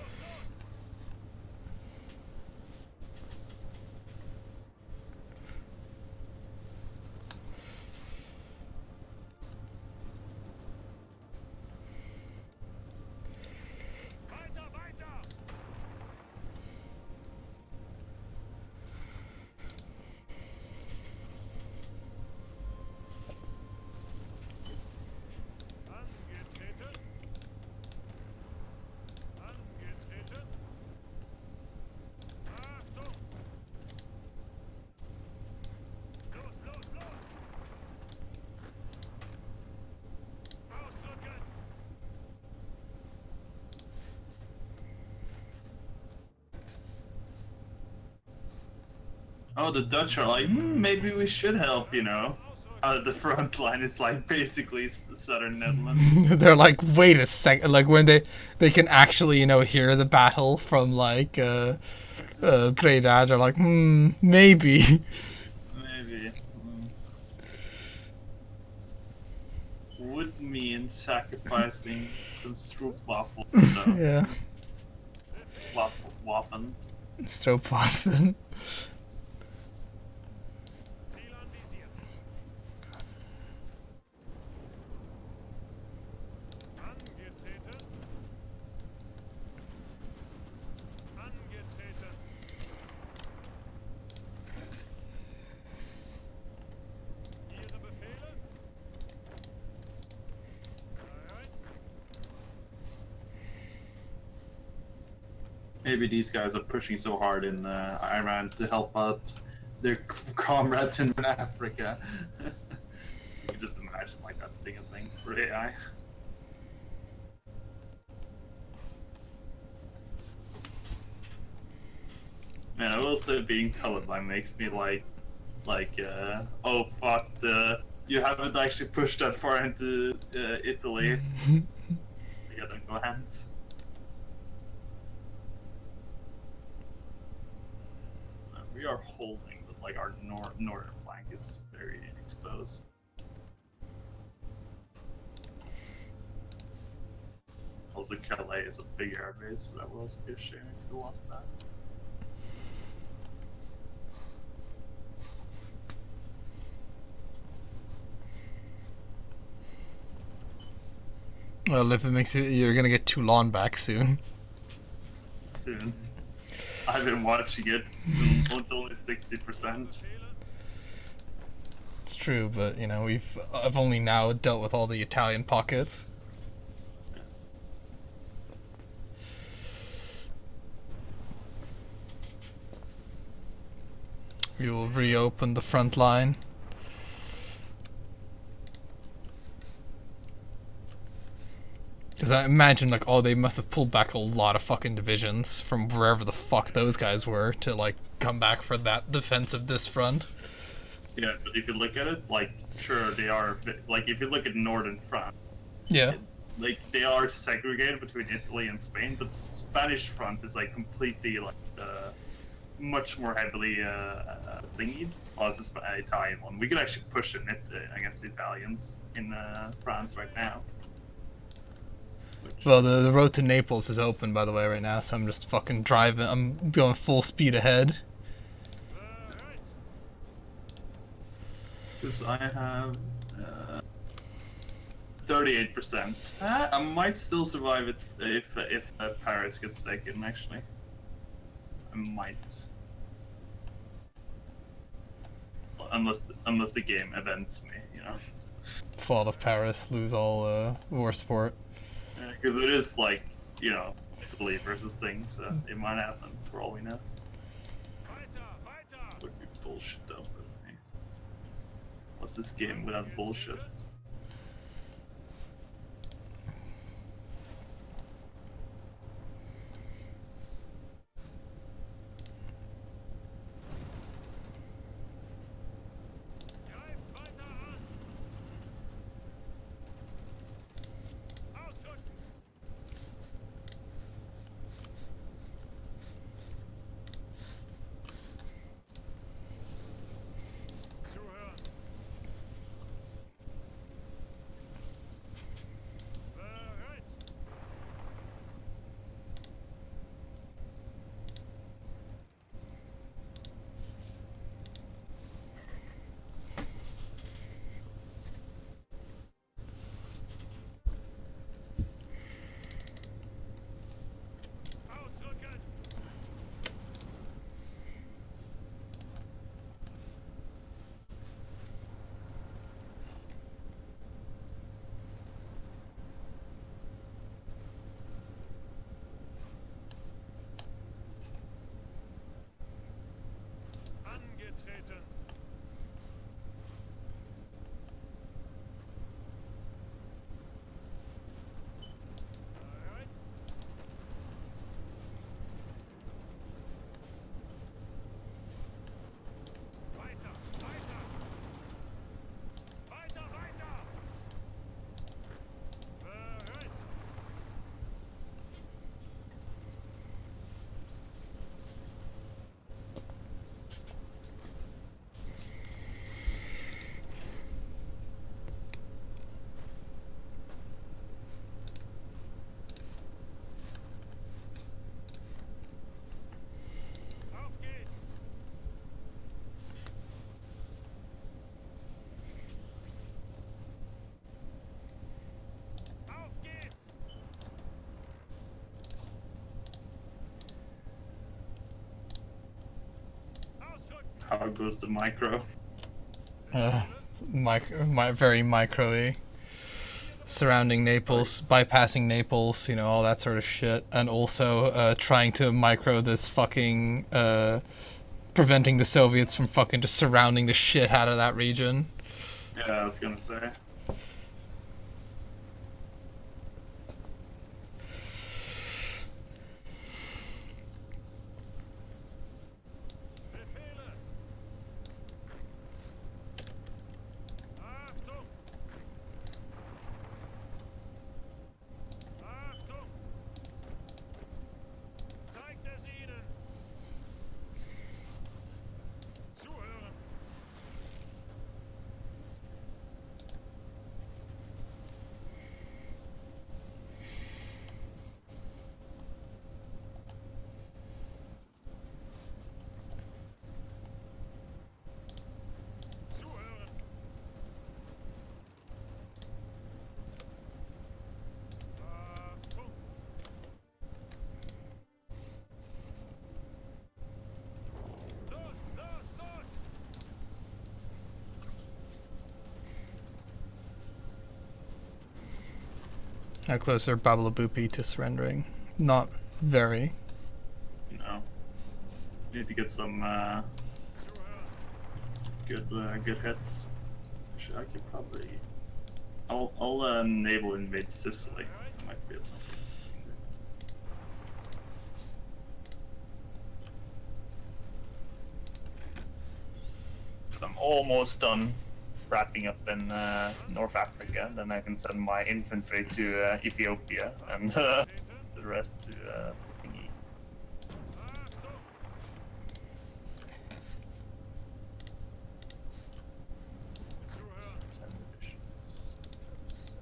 Weiter, weiter. Angetreten. Angetreten. Achtung. Los, los, los. Ausrücken. oh, the Dutch are like, maybe we should help. The front line is like basically the southern Netherlands. They're like, wait a second, like when they can actually hear the battle from like Breda. They're like, maybe. Maybe. Would me in sacrificing some stroopwafel. Yeah. Waffen. Stroopwafel. Ziel anvisiert. Angetreten. Angetreten. Ihre Befehle? Bereit? Maybe these guys are pushing so hard in Iran to help out their comrades in Africa. You can just imagine like that's being a thing for AI. Man, I will say being colorblind makes me oh fuck, you haven't actually pushed that far into Italy. You got a glance. We are holding, but like our northern flank is very exposed. Also, Calais is a big airbase, so that will also be a shame if we lost that. Well, if it makes you, you're gonna get Toulon back soon. Soon. I've been watching it. It's only 60%. Befehle? It's true, but you know I've only now dealt with all the Italian pockets. We will reopen the front line. Because I imagine, like, oh, they must have pulled back a lot of fucking divisions from wherever the fuck those guys were to, like, come back for that defense of this front. Yeah, but if you look at it, like, sure, they are, like, if you look at northern France, Yeah. like, they are segregated between Italy and Spain, but Spanish front is, like, completely, like, much more heavily thingied. Well, it's the Italian one. We could actually push it against the Italians in France right now. Well, the road to Naples is open, by the way, right now, so I'm just fucking driving. I'm going full speed ahead. Bereit. Because I have 38%. I might still survive it if Paris gets taken. Actually, I might, unless the game events me, you know. Fall of Paris, lose all war support. Because it is like, you know, Italy versus things, so it might happen for all we know. Weiter, weiter. Would be bullshit though. But, hey. What's this game without bullshit? Greift weiter an. Ausrücken. Zuhören. How goes the micro? Very micro-y. Surrounding Naples, bypassing Naples, all that sort of shit, and also trying to micro this fucking preventing the Soviets from fucking just surrounding the shit out of that region. Yeah, I was gonna say. Befehle! Achtung! Achtung! Zeigt es ihnen! Zuhören! Zuhören! Achtung! Los, los, los! How close are Babalabupi to surrendering? Not very. Need to get some good hits. Actually, I could probably. I'll naval invade Sicily. That might be something. So I'm almost done wrapping up in North Africa. Then I can send my infantry to Ethiopia and the rest to thingy. Achtung! 10 divisions. That's,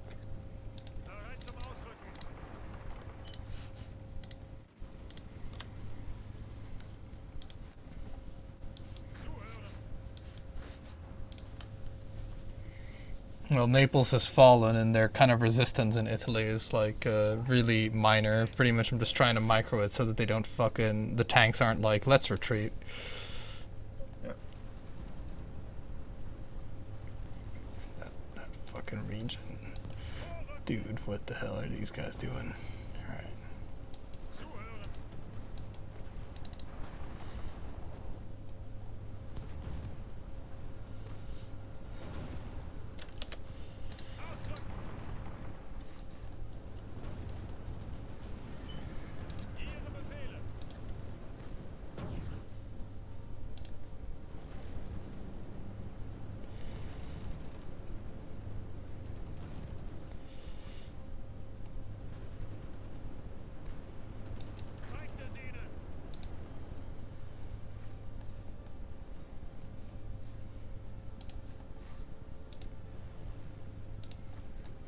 Bereit zum Ausrücken! Zuhören! Well, Naples has fallen, and their kind of resistance in Italy is like really minor. Pretty much, I'm just trying to micro it so that they don't the tanks aren't like, let's retreat. Yeah. That fucking region. Dude, what the hell are these guys doing? Alright. Zuhören! Ausrücken! Ihre Befehle! Zeigt es ihnen!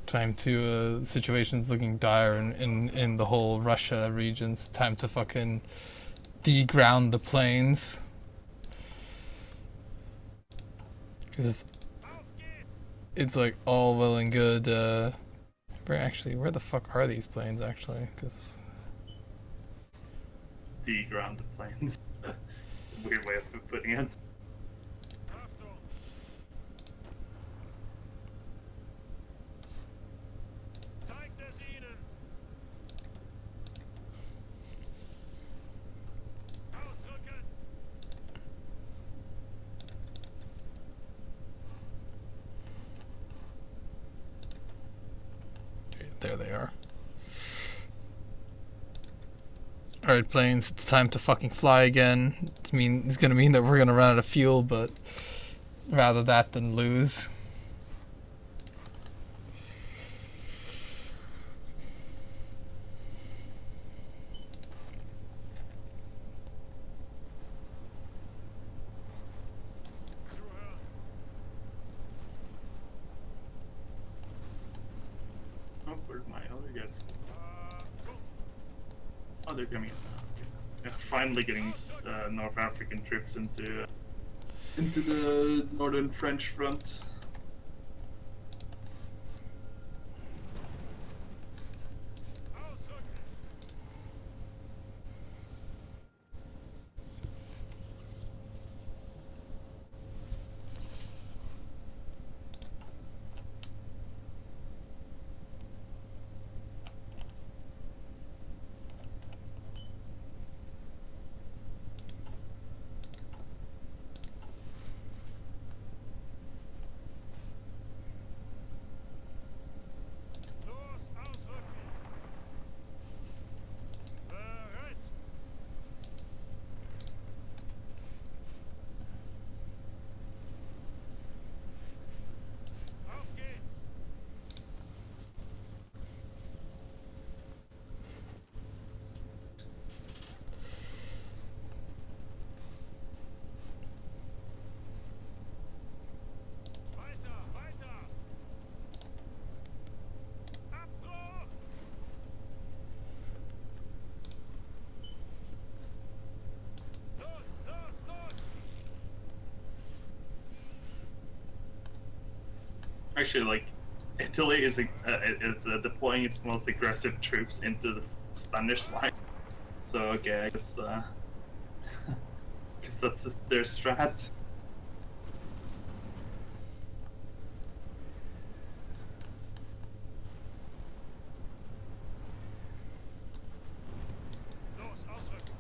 Time to situation's looking dire in the whole Russia regions. Time to fucking deground the planes. Because Auf geht's! it's like all well and good. Where the fuck are these planes actually? Because Deground the planes. Weird way of putting it. Achtung! Zeigt es ihnen! Ausrücken! there they are. Alright, planes, it's time to fucking fly again. It's gonna mean that we're gonna run out of fuel, but rather that than lose. Zuhören! Oh, where's my other guys? Achtung! Oh, they're coming in now. Okay. Yeah, finally getting North African troops into the northern French front. Ausrücken! Actually, like, Italy is deploying its most aggressive troops into the Spanish line. So okay, I guess guess that's just their strat. Los, ausrücken.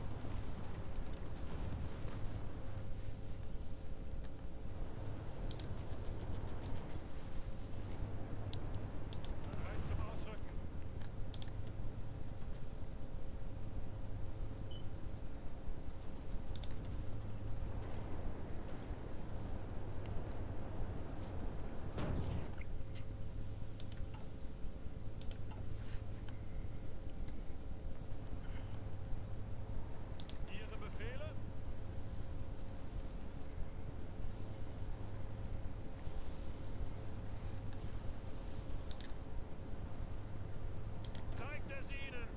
Bereit zum Ausrücken. Ihre Befehle? Zeigt es ihnen!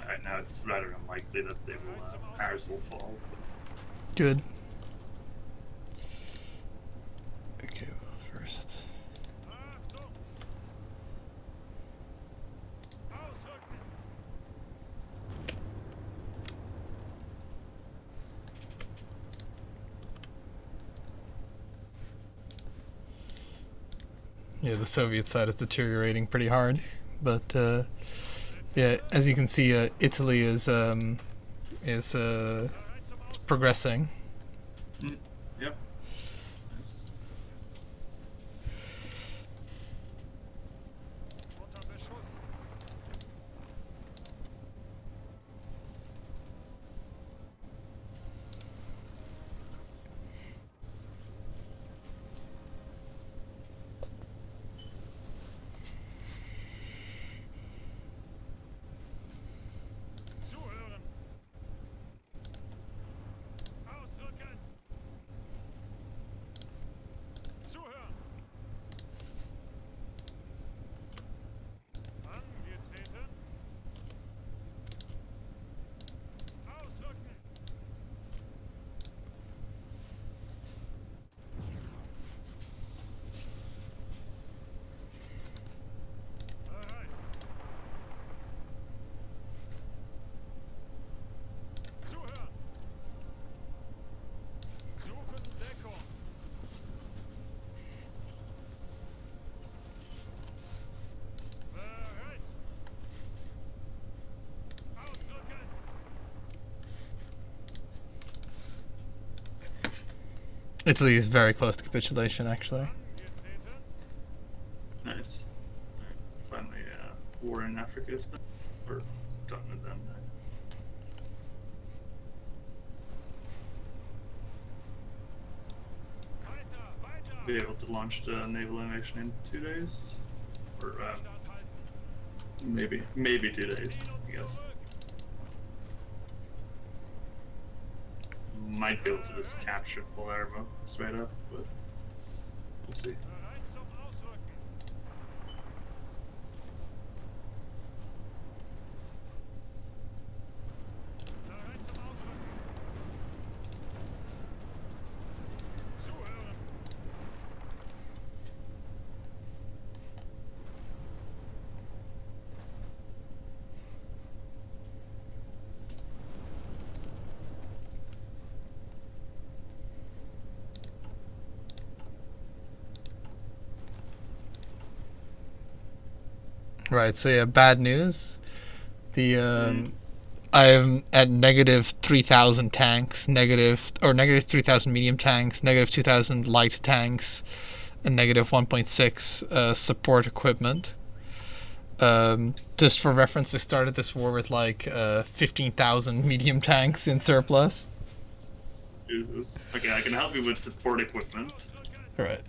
Alright, now it's rather unlikely that they will Paris will fall. Good. Okay, well, first. Achtung! Ausrücken! Yeah, the Soviet side is deteriorating pretty hard, but yeah, as you can see, Italy is Bereit zum it's Ausrücken! progressing. Yep. Nice. Unter Beschuss! Zuhören! Ausrücken! Zuhören! Angetreten! Ausrücken! Bereit! Zuhören! Suchen Deckung! Bereit! Ausrücken! Italy is very close to capitulation, actually. Angetreten! Nice. Alright, finally, war in Africa is done. We're done with them now. Weiter! Weiter! Be able to launch the naval invasion in 2 days, or Stand halten! maybe 2 days, I guess. Zurück! Might be able to just capture Palermo straight up, but we'll see. Bereit zum Ausrücken! Bereit zum Ausrücken! Zuhören! Right. So yeah, bad news. The I'm at negative 3,000 tanks, negative 3,000 medium tanks, negative 2,000 light tanks, and negative 1.6 support equipment. Just for reference, I started this war with like 15,000 medium tanks in surplus. Jesus. Okay, I can help you with support equipment. Ausrücken! Right.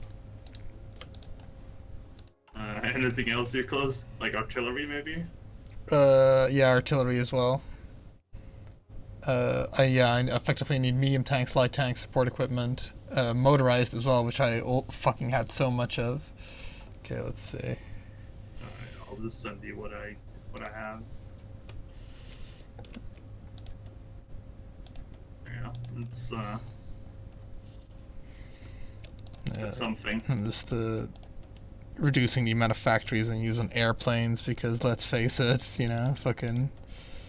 Anything else you're close? Like artillery, maybe? Yeah, artillery as well. I effectively need medium tanks, light tanks, support equipment, motorized as well, which I fucking had so much of. Okay, let's see. Alright, I'll just send you what I have. It's Yeah, something. I'm just reducing the amount of factories and using airplanes because let's face it, you know, fucking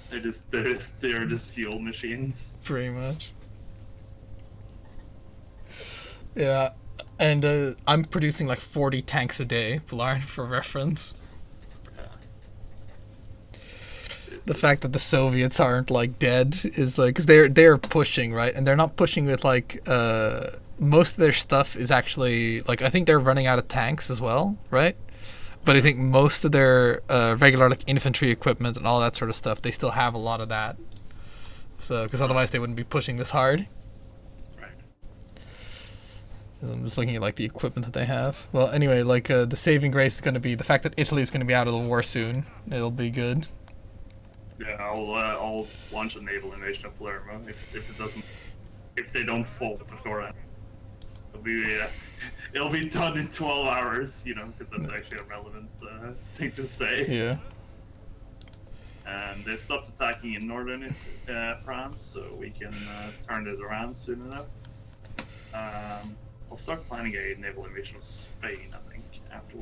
They're just fuel machines. pretty much. Yeah, and I'm producing like 40 tanks a day, Blarn, for reference. The fact that the Soviets aren't like dead is like, because they're pushing, right, and they're not pushing with like most of their stuff is actually like, I think they're running out of tanks as well, right? But I think most of their regular like infantry equipment and all that sort of stuff, they still have a lot of that. So because otherwise they wouldn't be pushing this hard. Right. I'm just looking at like the equipment that they have. Well, anyway, like the saving grace is going to be the fact that Italy is going to be out of the war soon. It'll be good. Yeah, I'll launch a naval invasion of Palermo if they don't fall before that. It'll be done in 12 hours, you know, because that's actually a relevant thing to say. Yeah. And they stopped attacking in northern France, so we can turn it around soon enough. I'll start planning a naval invasion of Spain, I think, after.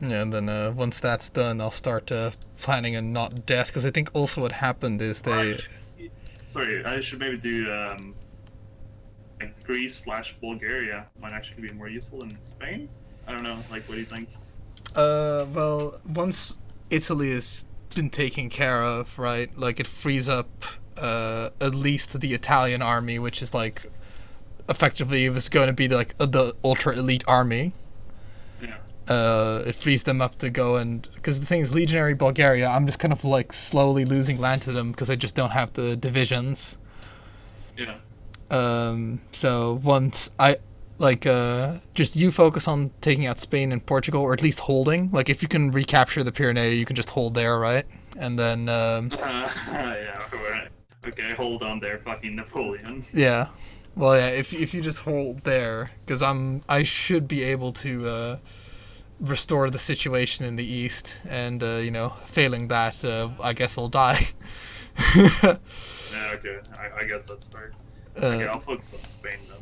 Yeah, and then once that's done, I'll start planning a not death, because I think also what happened is they. Sorry, I should maybe do like Greece/Bulgaria might actually be more useful than Spain. I don't know. Like, what do you think? Well, once Italy has been taken care of, right? Like, it frees up at least the Italian army, which is like effectively it was going to be like the ultra elite army. Yeah. It frees them up to go and, because the thing is, Legionary Bulgaria, I'm just kind of like slowly losing land to them because I just don't have the divisions. Yeah. So once I like just you focus on taking out Spain and Portugal, or at least holding. Like if you can recapture the Pyrenees, you can just hold there, right? And then Yeah. Right. Okay, hold on there, fucking Napoleon. yeah. Well, yeah. If you just hold there, because I should be able to restore the situation in the east, and you know, failing that, I guess I'll die. Yeah. Okay. I guess that's fair. Okay, I'll focus on Spain then.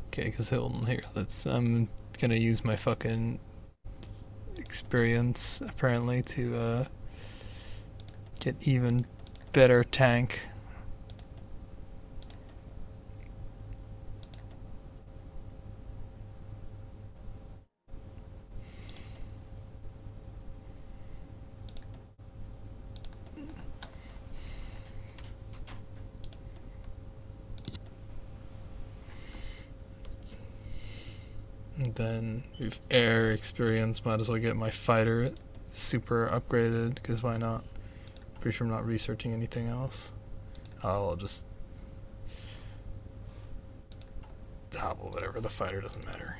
Okay, because hold on here. I'm gonna use my fucking experience apparently to get even better tank. And then with air experience, might as well get my fighter super upgraded, because why not? Pretty sure I'm not researching anything else. Oh, I'll just well, whatever, the fighter doesn't matter.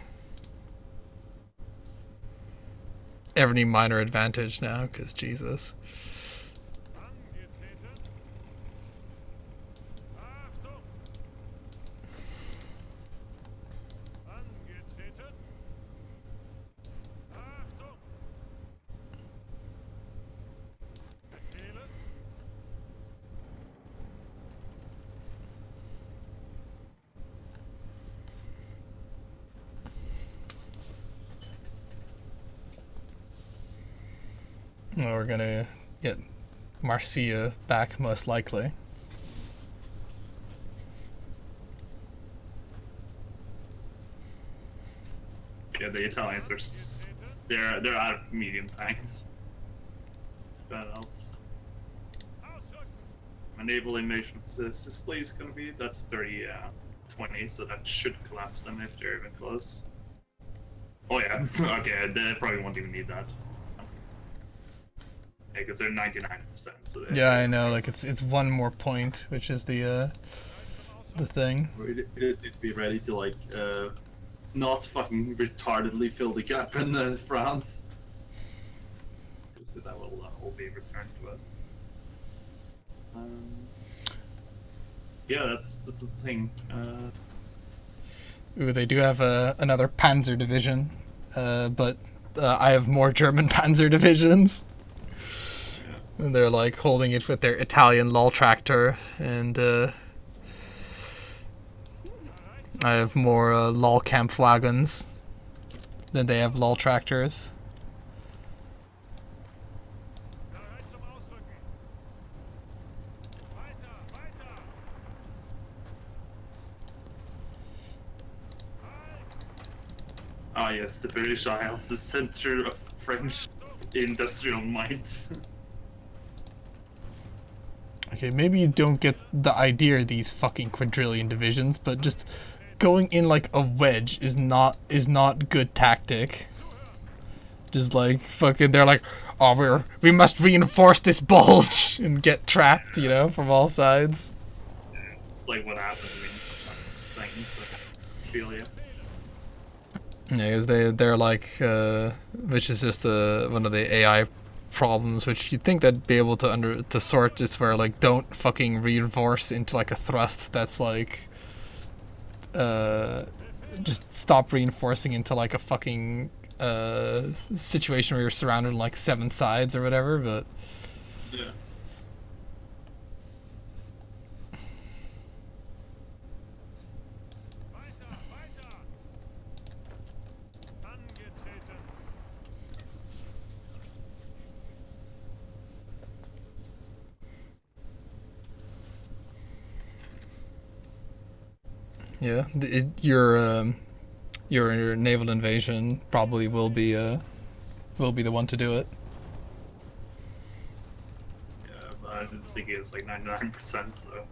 Every minor advantage now, because Jesus. Angetreten. Achtung! Angetreten. Achtung! Befehle. Well, we're gonna get Marcia back most likely. Yeah, the Italians are they're out of medium tanks. That helps. Ausrücken. My naval invasion of Sicily is gonna be that's 30-20, so that should collapse them if they're even close. Oh yeah, okay, they probably won't even need that. Yeah, because they're 99%. So Yeah, I know. Like it's one more point, which is the thing. We just need to be ready to like not fucking retardedly fill the gap in France. So that will all be returned to us. Yeah, that's the thing. Ooh, they do have another Panzer division, but I have more German Panzer divisions. And they're like holding it with their Italian lol tractor, and I have more lol camp wagons than they have lol tractors. Bereit zum Ausrücken. Weiter, weiter. Halt. Ah yes, the British Isles, the center of French industrial might. Okay, maybe you don't get the idea of these fucking quadrillion divisions, but just going in like a wedge is not good tactic. Just like fucking, they're like, oh, we must reinforce this bulge and get trapped, you know, from all sides. Like what happened in things. I feel you. Yeah, because they're like, which is just one of the AI problems, which you'd think they'd be able to sort, is where like don't fucking reinforce into like a thrust that's like, just stop reinforcing into like a fucking situation where you're surrounded on like 7 sides or whatever, but Yeah. Weiter, weiter. Angetreten. yeah, your naval invasion probably will be the one to do it. Yeah, but I just think it's like 99%, so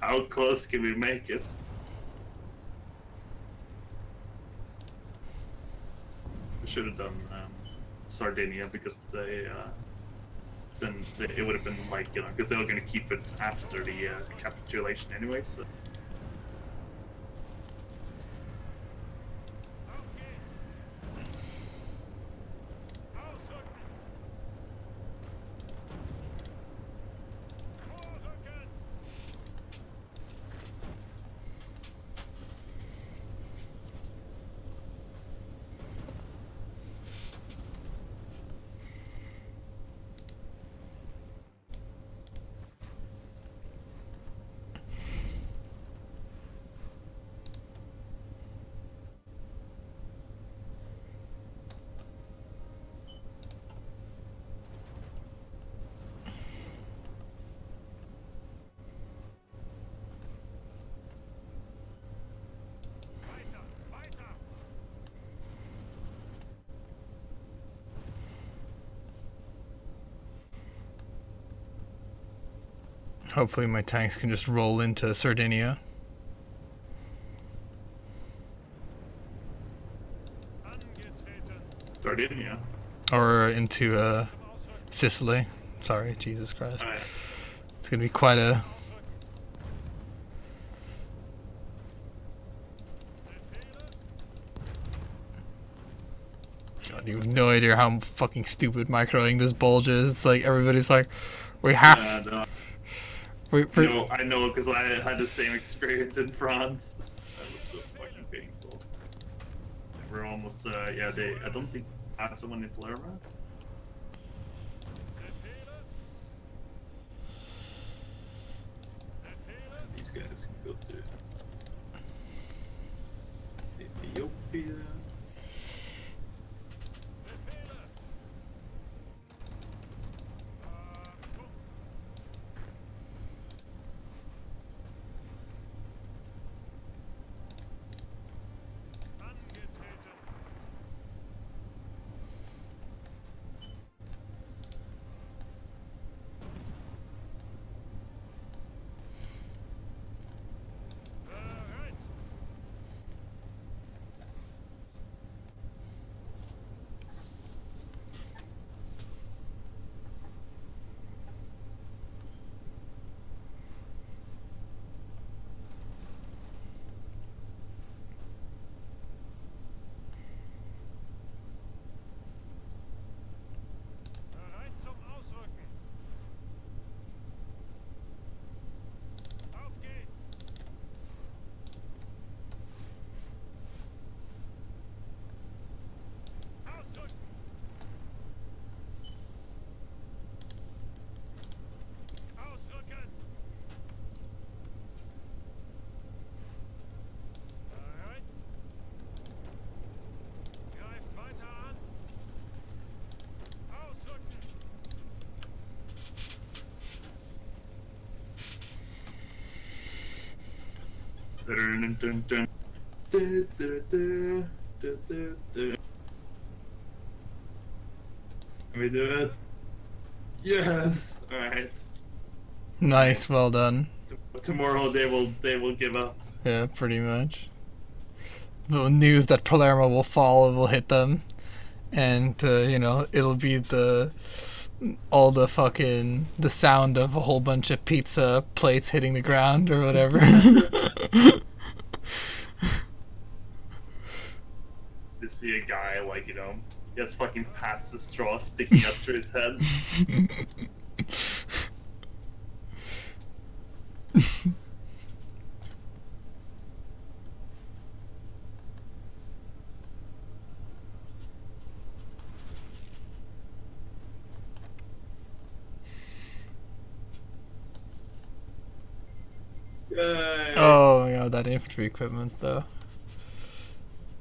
how close can we make it? We should have done Sardinia because then it would have been like, you know, because they were going to keep it after the capitulation anyway, so. Auf geht's. Ausrücken. Vorrücken. Weiter, weiter. Hopefully my tanks can just roll into Sardinia. Angetreten. Sardinia. Or into Zum Ausrücken. Sicily. Sorry, Jesus Christ. Alright. It's gonna be quite a... Ausrücken. Befehle. God, you have no idea how fucking stupid microing this bulge is. It's like everybody's like, we have... No, we're, no, I know because I had the same experience in France. That was so fucking painful. We're almost, yeah, I don't think I have someone in Palermo. Befehle. Befehle. These guys can go to Ethiopia. Befehle. Achtung. Angetreten. Bereit. Dun, dun, dun. Du, du, du, du, du, du. Can we do it? Yes. All right. Nice, Right. well done. Tomorrow they will give up. Yeah, pretty much. The news that Palermo will fall will hit them, and you know, it'll be the sound of a whole bunch of pizza plates hitting the ground or whatever. To see a guy like he has fucking pasta straw sticking up to his head. Yay. Oh yeah, that infantry equipment though.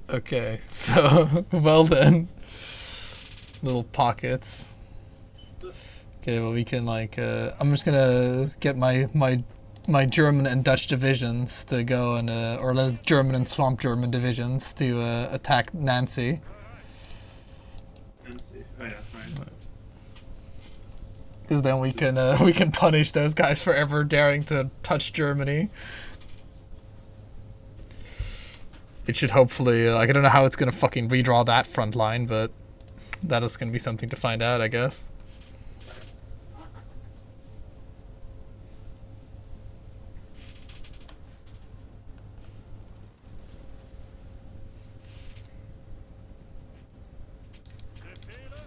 Okay, so well then, little pockets. Okay, well we can like I'm just gonna get my German and Dutch divisions to go and or the German and Swamp German divisions to attack Nancy. And see. Oh yeah, right. Because then we can punish those guys for ever daring to touch Germany. It should hopefully like I don't know how it's gonna fucking redraw that front line, but that is gonna be something to find out, I guess. Befehle?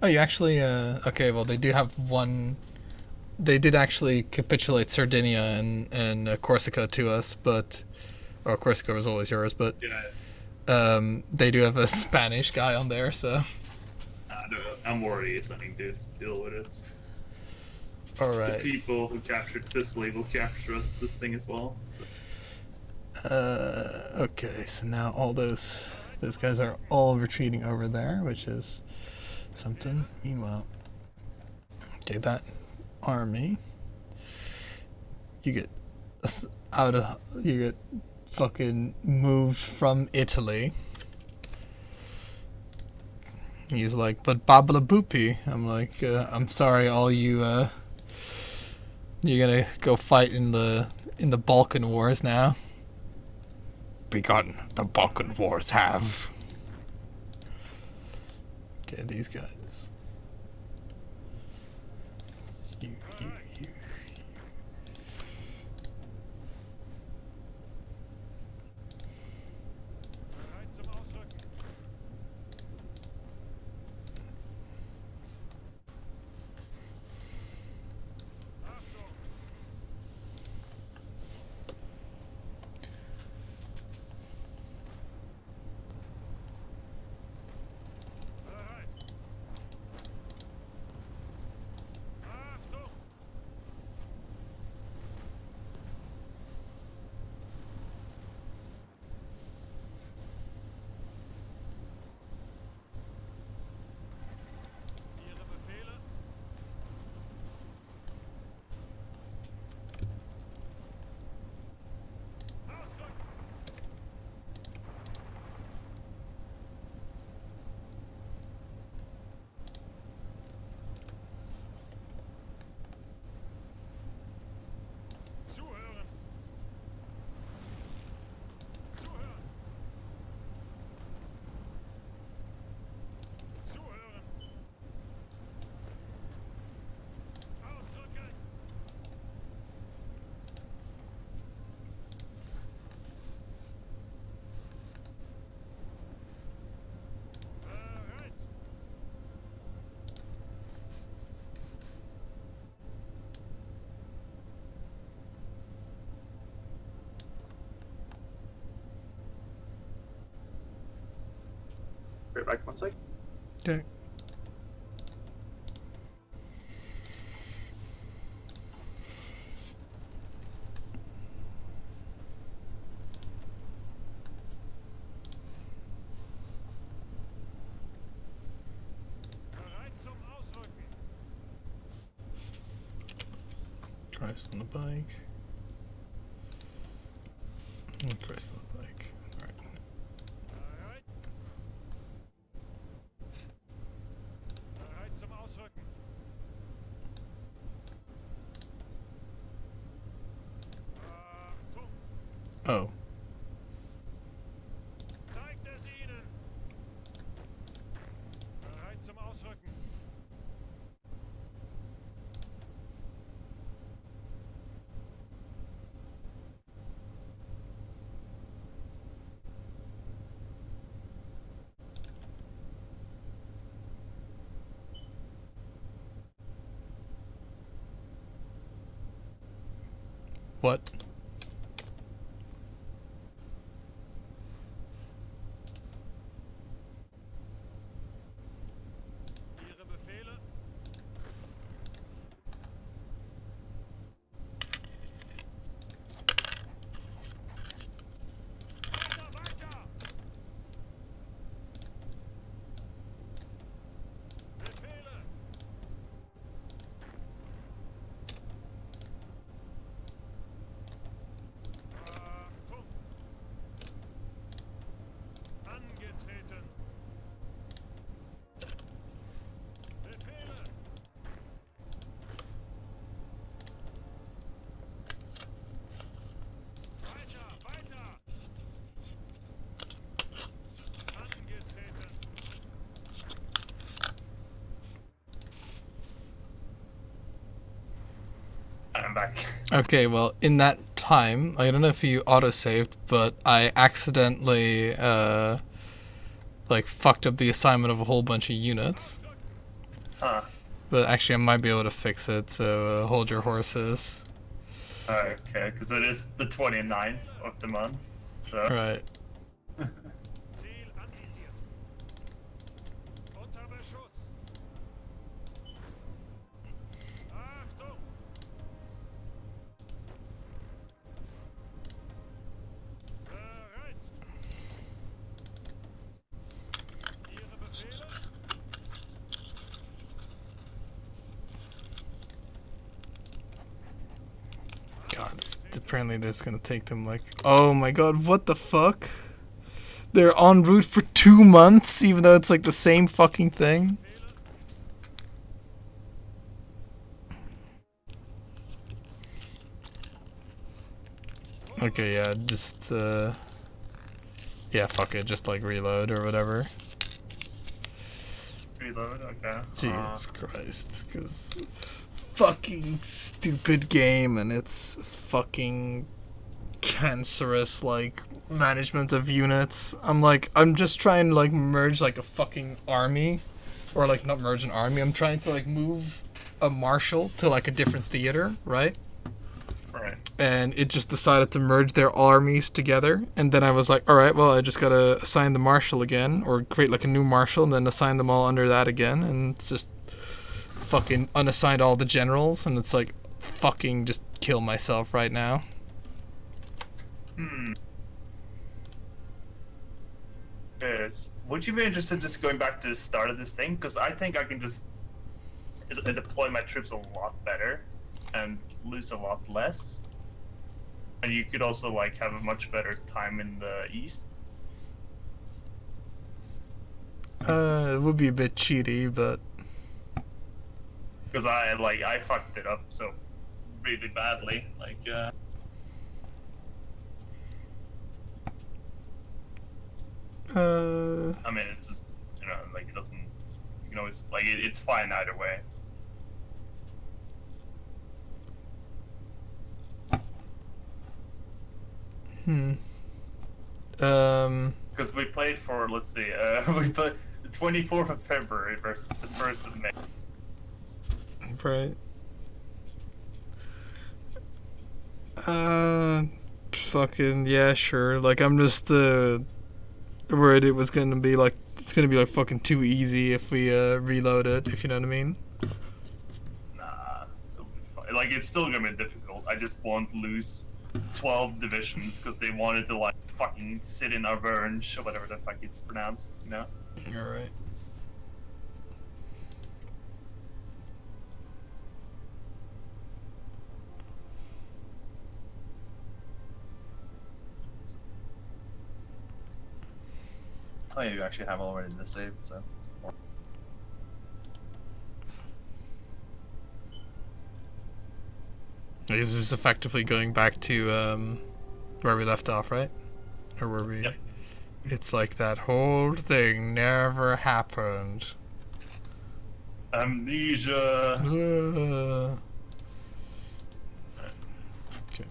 Oh, you actually okay, well they do have one. They did actually capitulate Sardinia and Corsica to us, but or Corsica was always yours, but Yeah. they do have a Spanish guy on there, so I'm already sending dudes to deal with it. all The right. people who captured Sicily will capture us this thing as well. So. Okay, so now all those guys are all retreating over there, which is something. Meanwhile, okay, that army, you get you get fucking moved from Italy. He's like, but Babala Boopy. I'm like, I'm sorry, all you you're gonna go fight in the Balkan Wars now. Begun the Balkan Wars have. Okay, these guys. You. Bereit zum Ausrücken. Achtung! Bereit! Achtung! Ihre Befehle? Ausrücken! Zuhören! Zuhören! Zuhören! Ausrücken! Bereit! Right back 1 sec. Okay. Bereit zum Ausrücken. Christ on the bike. Christ on the bike. Alright. Bereit. Bereit zum Ausrücken. Achtung. Oh. Zeigt es ihnen. Bereit zum Ausrücken. What? Ihre Befehle. Weiter, weiter. Befehle. Achtung. Angetreten. Befehle. Weiter, weiter. Angetreten. I'm back. Okay, well, in that time, I don't know if you autosaved, but I accidentally, like, fucked up the assignment of a whole bunch of units. Huh. But actually, I might be able to fix it, so hold your horses. Okay, because it is the 29th of the month. So. Right. Ziel anvisiert. Unter Beschuss. Achtung. Bereit. Ihre Befehle. God, apparently this is gonna take them like... Oh my god, what the fuck? They're en route for 2 months, even though it's like the same fucking thing? Okay, yeah, just, yeah, fuck it, just like reload or whatever. Reload, okay. Jesus Christ, because fucking stupid game and it's fucking cancerous, like, management of units. I'm just trying to, like, merge, like, a fucking army. Or, like, not merge an army, I'm trying to, like, move a marshal to, like, a different theater, right? Right. And it just decided to merge their armies together. And then I was like, alright, well, I just gotta assign the marshal again, or create like a new marshal, and then assign them all under that again. And it's just fucking unassigned all the generals, and it's like, fucking just kill myself right now. Would you be interested in just going back to the start of this thing? Because I think I can just deploy my troops a lot better and lose a lot less. And you could also like have a much better time in the east. It would be a bit cheaty, but Because I fucked it up so really badly. I mean, it's just like it doesn't. You can always it's fine either way. Because we played for, let's see, we played the 24th of February versus the 1st of May. right. Fucking yeah, sure. Like I'm just worried it was gonna be like it's gonna be like fucking too easy if we reload it. If you know what I mean. Nah, it'll be fine. Like it's still gonna be difficult. I just won't lose 12 divisions because they wanted to like fucking sit in Auvergne or whatever the fuck it's pronounced, you know? You're right. Oh yeah, you actually have already the save, so. I guess this is effectively going back to where we left off, right? Or were we? Yep. It's like that whole thing never happened. Amnesia. Okay.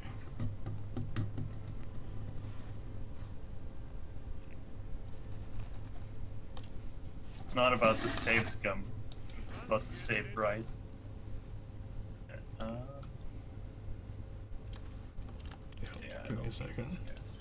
It's not about the save scum. It's about the save right. Yeah, Give me a second. yes.